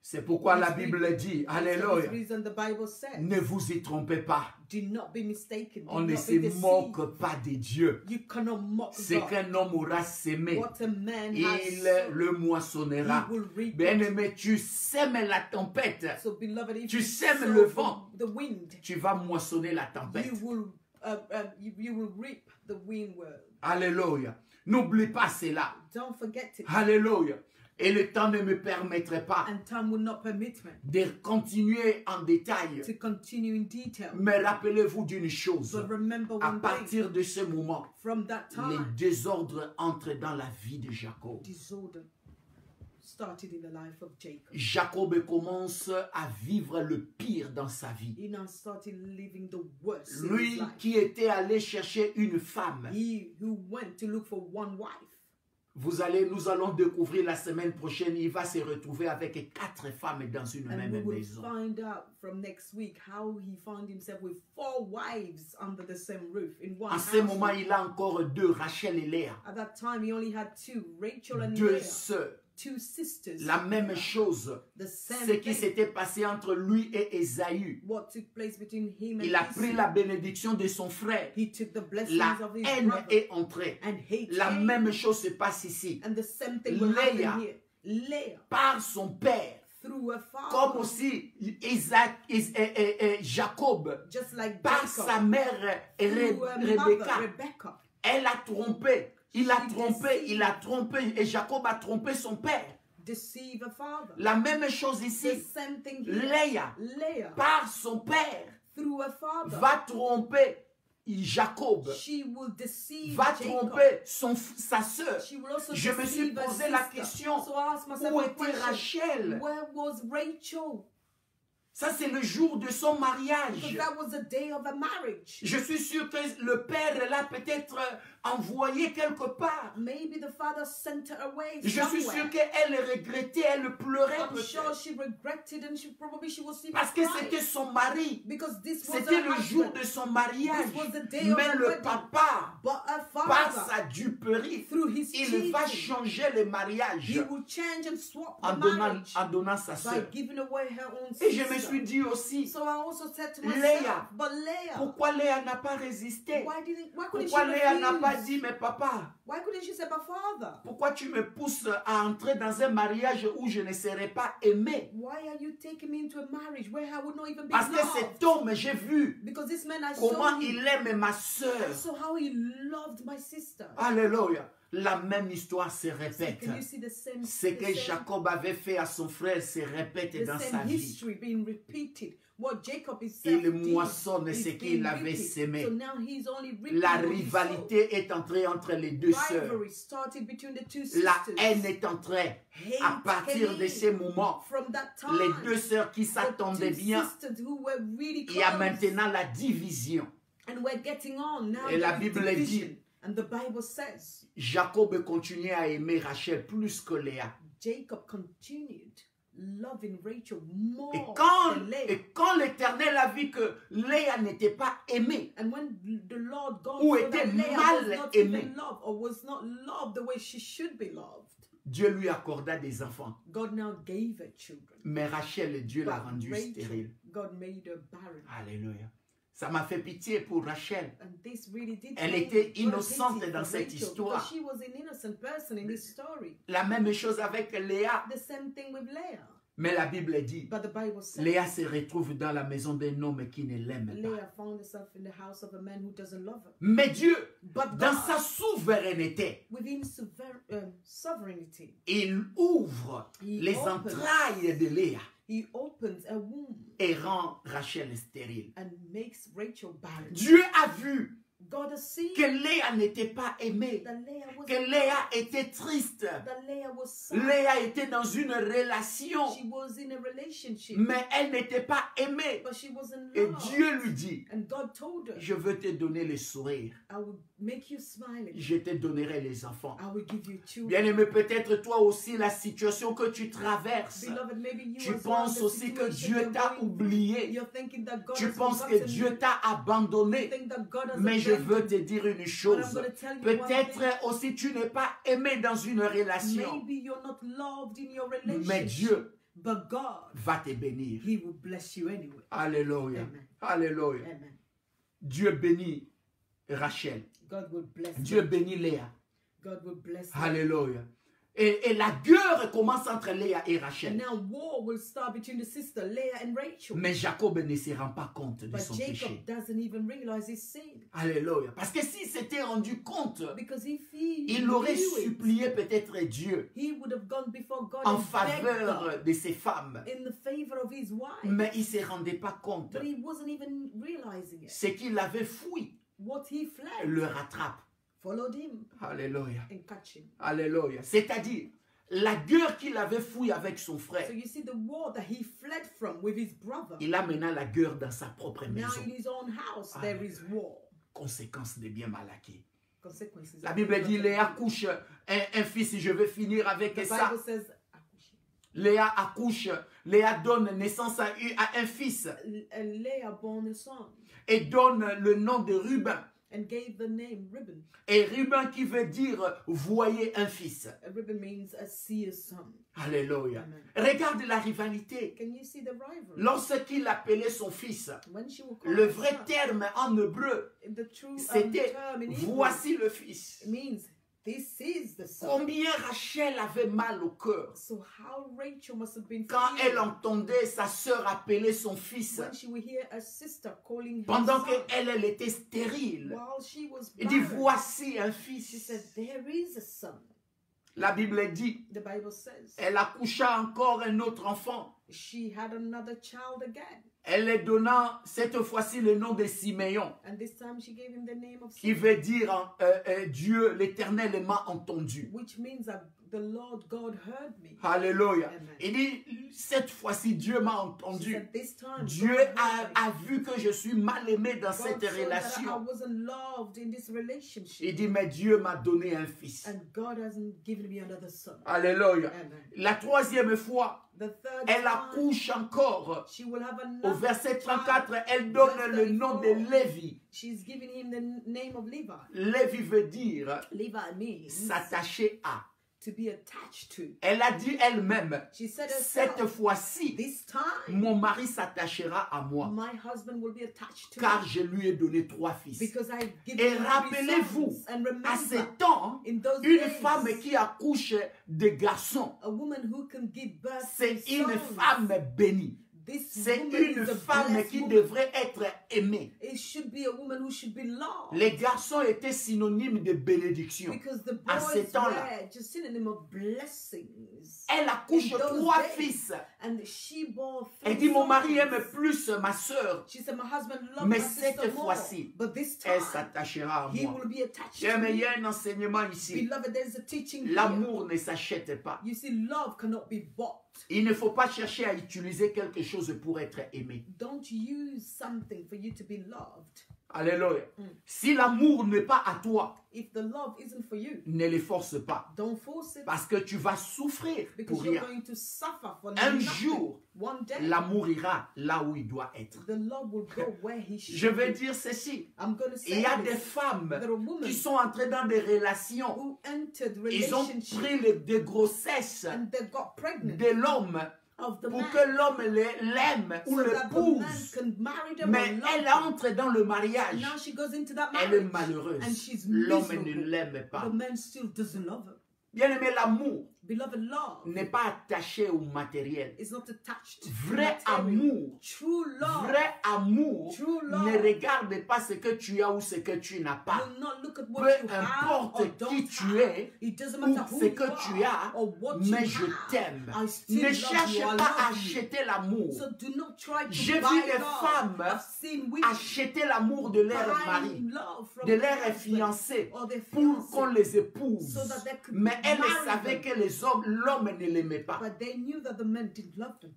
C'est pourquoi la He's Bible weeping. dit, That's the alléluia, reason the Bible says, ne vous y trompez pas. do not be mistaken. Do On ne not se be deceived. moque pas de Dieu. You cannot mock Ce God. qu'un homme aura sémé, What a man il has sown, le moissonnera. he will reap it. Bien-aimé, tu sèmes la tempête, So, beloved, if tu you sèmes sow le from vent. the wind, tu vas moissonner la tempête. you will reap the windward. Alléluia. N'oublie pas cela. Don't forget it. Alléluia. Et le temps ne me permettrait pas And time will not permit me de continuer en détail. to continue in detail. Mais rappelez-vous d'une chose. But remember À one day, partir de ce moment, from that les time, désordres entrent dans la vie de Jacob. disorder started in the life of Jacob. Jacob commence à vivre le pire dans sa vie. He now started living the worst in his Lui life. qui était allé chercher une femme. He who went to look for one wife. Nous allons découvrir la semaine prochaine, il va se retrouver avec 4 femmes dans une And we même will maison. find out from next week how he found himself with 4 wives under the same roof in one En ce house. moment, il a encore 2, Rachel et Léa. At that time, he only had 2, Rachel and 2 Leah, sœurs. 2 sisters. La même chose. The same Ce qui thing. s'était passé entre lui et Ésaü. What took place between him and Il a pris Esau. la bénédiction de son frère. He took the blessings La of his haine brother, est entrée. and hate La came. même chose se passe ici. And the same thing will happen Leah, here. Leah, par son père, through her father, comme aussi Jacob, just like par sa Jacob, mère through her mother, Rebecca. Rebecca. Elle a trompé. Il a She trompé, deceived. il a trompé. Et Jacob a trompé son père. Deceive her father. La même chose The ici. same thing here. Léa, Leah, par son père, through her father, va tromper Jacob. she will deceive Va Jacob. tromper sa sœur. She will also Je me suis deceive her posé la sister. question, So I asked myself où a était question. Rachel? Where was Rachel? Ça, c'est le jour de son Because mariage. that was the day of a marriage. Je suis sûr que le père l'a peut-être envoyé quelque part. Maybe the father sent her away Je suis sûr somewhere. qu'elle regrettait, elle pleurait I'm sure peut-être. she regretted and she was even Parce que crying. c'était son mari. Because this was C'était her le jour husband. de son mariage. This was the day of Mais her le wedding. papa, But her par father, sa duperie, through his il va cheating, changer le mariage he will change and swap en the marriage donnant sa by sœur. giving away her own Et je me sister. suis dit aussi, So I also said to myself, Leah, but Leah, pourquoi Léa n'a pas résisté? why couldn't Pourquoi she Léa n'a pas refuse? dit, mais papa, Why couldn't she say, but father, pourquoi tu me pousses à entrer dans un mariage où je ne serai pas aimé? why are you taking me into a marriage where I would not even be Parce que loved? cet homme, j'ai vu Because this man, I comment saw him. il aime ma I sœur. saw how he loved my sister. Alléluia. La même histoire se So répète. can you see the same, Ce que Jacob avait fait à son frère se répète the dans sa same vie. history being repeated? What Jacob is Il moissonne ce qu'il avait sémé. So now he's only reaping La what he rivalité est entrée entre les deux sowed. sœurs. Rivalry started between the two La sisters. haine est entrée. À Hate partir came de ces moments, from that time. les deux sœurs qui The s'attendaient two bien, sisters who were really il y a close. maintenant la division. And we're getting on now. Et la there is Bible division. dit, And the Bible says Jacob continuait à aimer Rachel plus que Léa. Jacob continued loving Rachel more Et quand, than Leah. et quand l'Éternel a vu que Léa n'était pas aimée, And when the Lord God Ou saw était that Leah mal was not aimée. even loved or was not loved the way she should be loved, Dieu lui accorda des enfants. God now gave her children. Mais Rachel, Dieu l'a But rendue Rachel, stérile. God made her barren. Alléluia. Ça m'a fait pitié pour Rachel. And this really did Elle make était God innocente pity dans for cette Rachel, histoire. because she was an innocent person in this story. La même chose avec Léa. The same thing with Leah. Mais la Bible dit, But the Bible says Léa se retrouve dans la maison d'un homme qui ne l'aime pas. Leah found herself in the house of a man who doesn't love her. Mais Dieu, But dans God, sa souveraineté, within sovereignty, il ouvre He les opens. entrailles de Léa he opens a womb et rend Rachel stérile. and makes Rachel barren. Dieu a vu God has seen que Léa n'était pas aimée, that Leah was que Léa était triste. that Leah was sad. Léa était dans une relation, She was in a relationship, mais elle n'était pas aimée. but she wasn't Et loved. Dieu lui dit, And God told her, je veux te donner le sourire, I will make you smile. je te donnerai les enfants. I will give you children. Bien-aimé, peut-être toi aussi, la situation que tu traverses, Beloved, maybe you tu as well, penses the aussi que situation Dieu you're t'a going through. oublié. You're thinking that God Tu has penses que forgotten Dieu you. t'a You abandonné. think that God has Mais je veux abandoned te you. dire une But chose. I'm going to tell you one Peut-être thing. aussi tu n'es pas aimé dans une relation. Maybe you're not loved in your relationship. Mais Dieu, But God, va te bénir. He will bless you anyway. Alléluia. Amen. Alléluia. Amen. Dieu bénit Rachel. God will bless Dieu them. bénit Léa. God will bless them. Alléluia. Et la guerre commence entre Léa et And Rachel. now war will start between the sister Leah and Rachel. Mais Jacob ne se rend pas compte de But son Jacob péché. doesn't even realize his sin. Alléluia. Parce que s'il s'était rendu compte, Because if he il aurait knew it, supplié peut-être Dieu he would have gone before God en and begged God faveur de ses femmes. in the favor of his wife. Mais il ne se rendait pas compte. But he wasn't even realizing it. Ce qu'il avait fui What he fled le rattrape. followed him Alléluia. and catch him. Alléluia. C'est-à-dire, la guerre qu'il avait fui avec son frère, So you see the war that he fled from with his brother. il a maintenant la guerre dans sa propre Now maison. in his own house there is war. Conséquence de bien mal acquis. Consequences. La Bible dit, Léa accouche un fils, je vais finir avec The ça. Bible says Léa accouche, Léa donne naissance à un fils Leah born a son et donne le nom de Ruben. and gave the name Reuben. Et Ruben qui veut dire voyez un fils. Reuben means a seer's son. Alléluia. Amen. Regarde la rivalité. Can you see the rivalry? Lorsqu'il appelait son fils, When she will call le her vrai son, terme en hébreu, the true c'était term in Hebrew, voici le fils. it means this is the son. Combien Rachel avait mal au cœur So how Rachel must have been quand elle feeling entendait sa sœur appeler son fils when she would hear a sister calling her pendant son qu'elle était stérile. while she was Il dit barren. voici un She fils. said, there is a son. La Bible dit, The Bible says elle accoucha encore un autre enfant. she had another child again. Elle est donnant cette fois-ci le nom de Siméon, And this time she gave him the name of qui Simeon, veut dire Dieu, l'Éternel m'a entendu. which means that the Lord God heard me. Alléluia. Amen. Il dit, cette fois-ci Dieu m'a She entendu. said, this time Dieu God heard me. a vu que je suis mal aimé dans God cette saw that I relation. wasn't loved in this Il relationship. dit, mais Dieu m'a donné un fils. And God hasn't given me another son. Alléluia. Amen. La troisième fois, The third elle time, accouche encore. she will have Au another verset child. 34, elle donne Verse le nom de 34. Lévi. She's giving him the name of Levi. Lévi veut dire Levi means s'attacher à. to be attached to. Elle a dit elle-même, She said cette herself, fois-ci, this time, mon mari s'attachera à moi, my husband will be attached to car me je lui ai donné 3 fils. because I give Et him 3 rappelez-vous, sons. And à ce remember, temps, in those une days, femme qui accouche des garçons, a woman who can give birth c'est to une sons, femme bénie. this C'est woman une is a femme blessed qui woman. devrait être aimée. It should be a woman who should be loved. Les garçons étaient synonymes de bénédiction. Because the À ce boys temps-là. were just synonym of blessings. Elle accouche In those 3 days. fils. And she bore 3 Elle dit, mon mari sons. aime plus ma sœur. She said, my husband loves Mais my sister cette more. fois-ci, But this Elle time, s'attachera à he moi. will be attached Bien, to mais il y me. a un enseignement ici. Beloved, there's a teaching here. L'amour ne s'achète pas. You see, love cannot be bought. Il ne faut pas chercher à utiliser quelque chose pour être aimé. Don't use something for you to be loved. Alléluia. Si l'amour n'est pas à toi, If the love isn't for you, ne les force pas. don't force it. Parce que tu vas souffrir pour Because you're rien. going to suffer for Un nothing. jour, One day, l'amour ira là où il doit être. the love will go where he should Je vais be. dire ceci. I'm going to say Il y a this. des femmes There are women qui sont entrées dans des relations. who entered Ils ont relationship pris des grossesses and they got pregnant de l'homme of the pour man. que l'homme l'aime ou So that the man l'épouse. can marry them Mais or love elle them. entre dans le mariage. Now she goes into that Elle est marriage malheureuse. and she's L'homme ne miserable. l'aime pas. The man still doesn't love her. Bien aimé, l'amour Beloved, love n'est pas attaché au matériel. is not attached to Vrai material. amour, True love vrai amour True love. ne regarde pas ce que tu as ou ce que tu n'as pas. will not look at what Peu you have importe or don't qui tu have. es It doesn't ou matter who ce you que tu are as, or what mais you je have. t'aime. I still Ne love cherche you. I pas à love you. acheter l'amour. So do not try to J'ai buy vu des love. femmes I've seen women acheter l'amour de leur mari, buying love from de their leur husband fiancé, or their pour fiancé. qu'on les épouse. So that they could Mais elle marry savait them. que l'homme ne l'aimait pas. But they knew that the men didn't love them.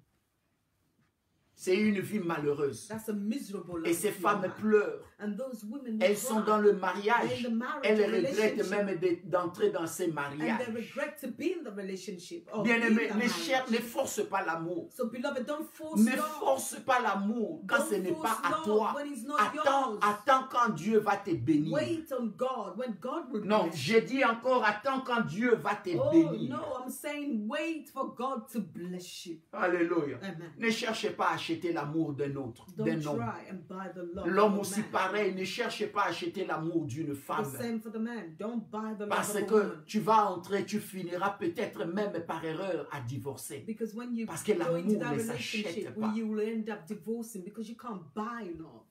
C'est une vie malheureuse. That's a miserable Et life. ces to femmes have. pleurent. And those women Elles cry. sont dans le mariage. They're in the marriage, Elles a regrettent relationship. même d'entrer dans ces And they mariages. regret to be in the relationship or Bien in aimé, the ne marriage. force pas l'amour. So beloved, don't force Ne love. force pas l'amour quand ce Don't n'est pas force à love toi. when it's not Attends, yours. attends quand Dieu va te bénir. Wait on God when God will Non, bless j'ai dit encore, attends quand Dieu va te Oh bénir. no, I'm saying wait for God to bless you. Alléluia. Amen. Ne cherchez pas à acheter l'amour d'un autre, Don't d'un homme. try and buy the love L'homme of a aussi man. pareil, ne cherchez pas à acheter l'amour d'une The femme. same for the man. Don't buy the love Parce of a que woman. tu vas entrer, tu finiras peut-être même par erreur à divorcer. Because when you Parce que go into l'amour that ne s'achète relationship, pas. you will end up divorcing because you can't buy love.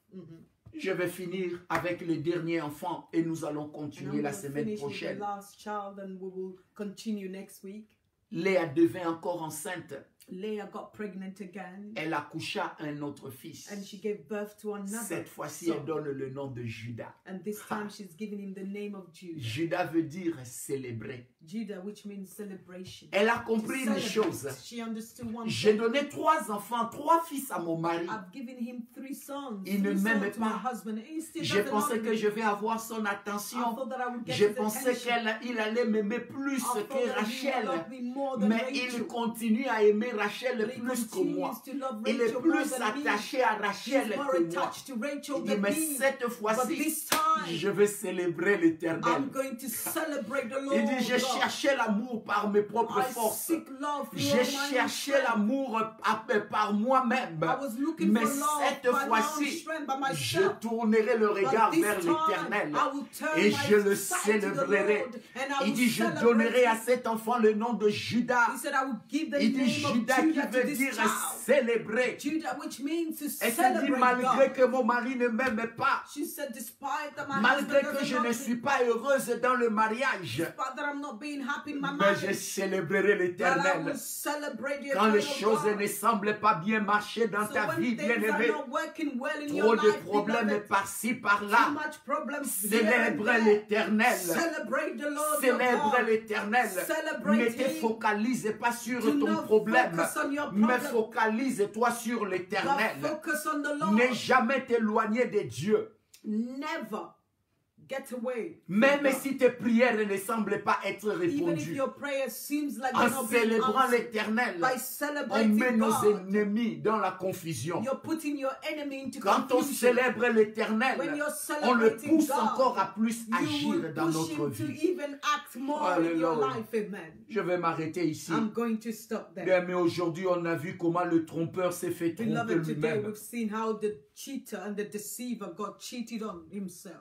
Je vais finir avec le dernier enfant et nous allons And continuer I'm la going to semaine finish with the prochaine. last child and we will continue next week. Léa devint encore enceinte. Leah got pregnant again Elle accoucha un autre fils. and she gave birth to another Cette fois-ci, elle son. donne le nom de Judas. And this time she's given him the name of Judah. Judas veut dire célébrer. Judah, which means celebration. Elle a compris To une chose. celebrate. She understood one J'ai thing. donné 3 enfants, 3 fils à mon mari. I've given him 3 sons. Il ne 3 m'aime sons to my pas. husband. He still Je doesn't pensais love que me. je vais avoir son I attention. thought that I would get Je his pensais attention. qu'il allait m'aimer plus I thought que that he would Rachel. love me more than Mais Rachel. il continue à aimer Rachel But he plus que moi. continues to love Il est Rachel more plus than me. attaché à Rachel He's more que moi. attached to Rachel Il dit, than mais me. cette But fois-ci, this time, je vais célébrer l'Éternel. I'm going to celebrate the Lord. Il dit, j'ai God. cherché l'amour par mes propres I forces. seek love through J'ai all my own cherché strength. l'amour par moi-même. I was looking Mais for love cette by my own fois-ci, strength, by je myself. tournerai le regard But this vers time, l'Éternel I will turn et my je le sight to the célébrerai. Lord, and I Il will dit, je celebrate donnerai à him. cet enfant le nom de Judas. He said, I will give the Il dit name of Judas qui Judah to veut this dire child. célébrer. Judah, which means to Elle s'est dit, celebrate malgré God. que mon mari ne m'aime pas, She said, despite that my malgré husband que doesn't je love ne me, suis pas heureuse dans le mariage, despite that I'm not being happy in my mais je marriage, célébrerai that I l'Éternel. will celebrate the Quand les eternal choses God. ne semblent pas bien marcher dans So ta when vie, things are bien-aimée, not working well in trop your de life, problèmes beloved, par-ci, too par-là, much problems here and célèbre there. l'Éternel. Celebrate the Lord your Célèbre God. l'Éternel. Celebrate Ne te him. focalise pas sur Do ton not problème, focus on your mais problem. focalise-toi sur But l'Éternel. focus on the Lord. Ne jamais t'éloigner de Dieu. Never get away. from Même God. si tes prières ne semblent pas être Even if répondues. your prayer seems like En they're not being célébrant answered, l'Éternel, by on met celebrating nos God, ennemis dans la confusion. you're putting your enemy into Quand on confusion. célèbre l'Éternel, When you're on le celebrating pousse God, encore à plus you agir will dans push notre him to vie. even act more in your Alléluia. life. Amen. Je vais m'arrêter ici. I'm going to stop there. Bien, mais aujourd'hui, on a vu comment le trompeur s'est fait tromper Beloved, today lui-même we've seen how the cheater and the deceiver got cheated on himself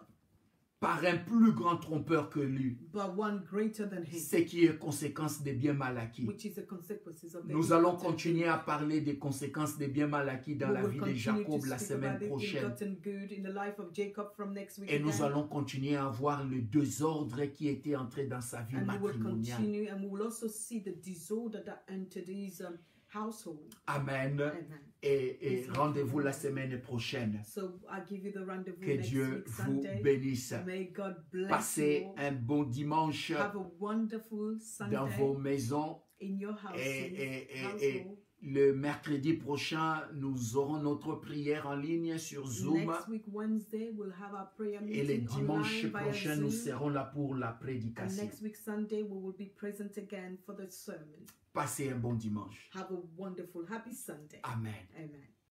par un plus grand trompeur que lui, by one greater than him, ce qui est conséquence des biens mal acquis. which is the consequences of the Nous allons ill-gotten continuer good. à parler des conséquences des biens mal acquis dans We la will vie de continue Jacob to la speak semaine about the prochaine. ill-gotten good in the life of Jacob from next week Et nous again. allons continuer à voir le désordre qui était entré dans sa vie And we will matrimoniale. continue, and we will also see the disorder that entered his household. Amen. Amen. Et rendez-vous la semaine prochaine. So I give you the rendezvous Que next Dieu week vous Sunday. bénisse. May God bless Passez you all. un bon dimanche Have a wonderful dans Sunday vos maisons. in your house. Et household. le mercredi prochain, nous aurons notre prière en ligne sur Zoom. Next week Wednesday we'll have our prayer Et le meeting dimanche online via prochain, nous Zoom. serons là pour la And prédication. next week Sunday we will be present again for the sermon. Passez un bon dimanche. Have a wonderful, happy Sunday. Amen. Amen.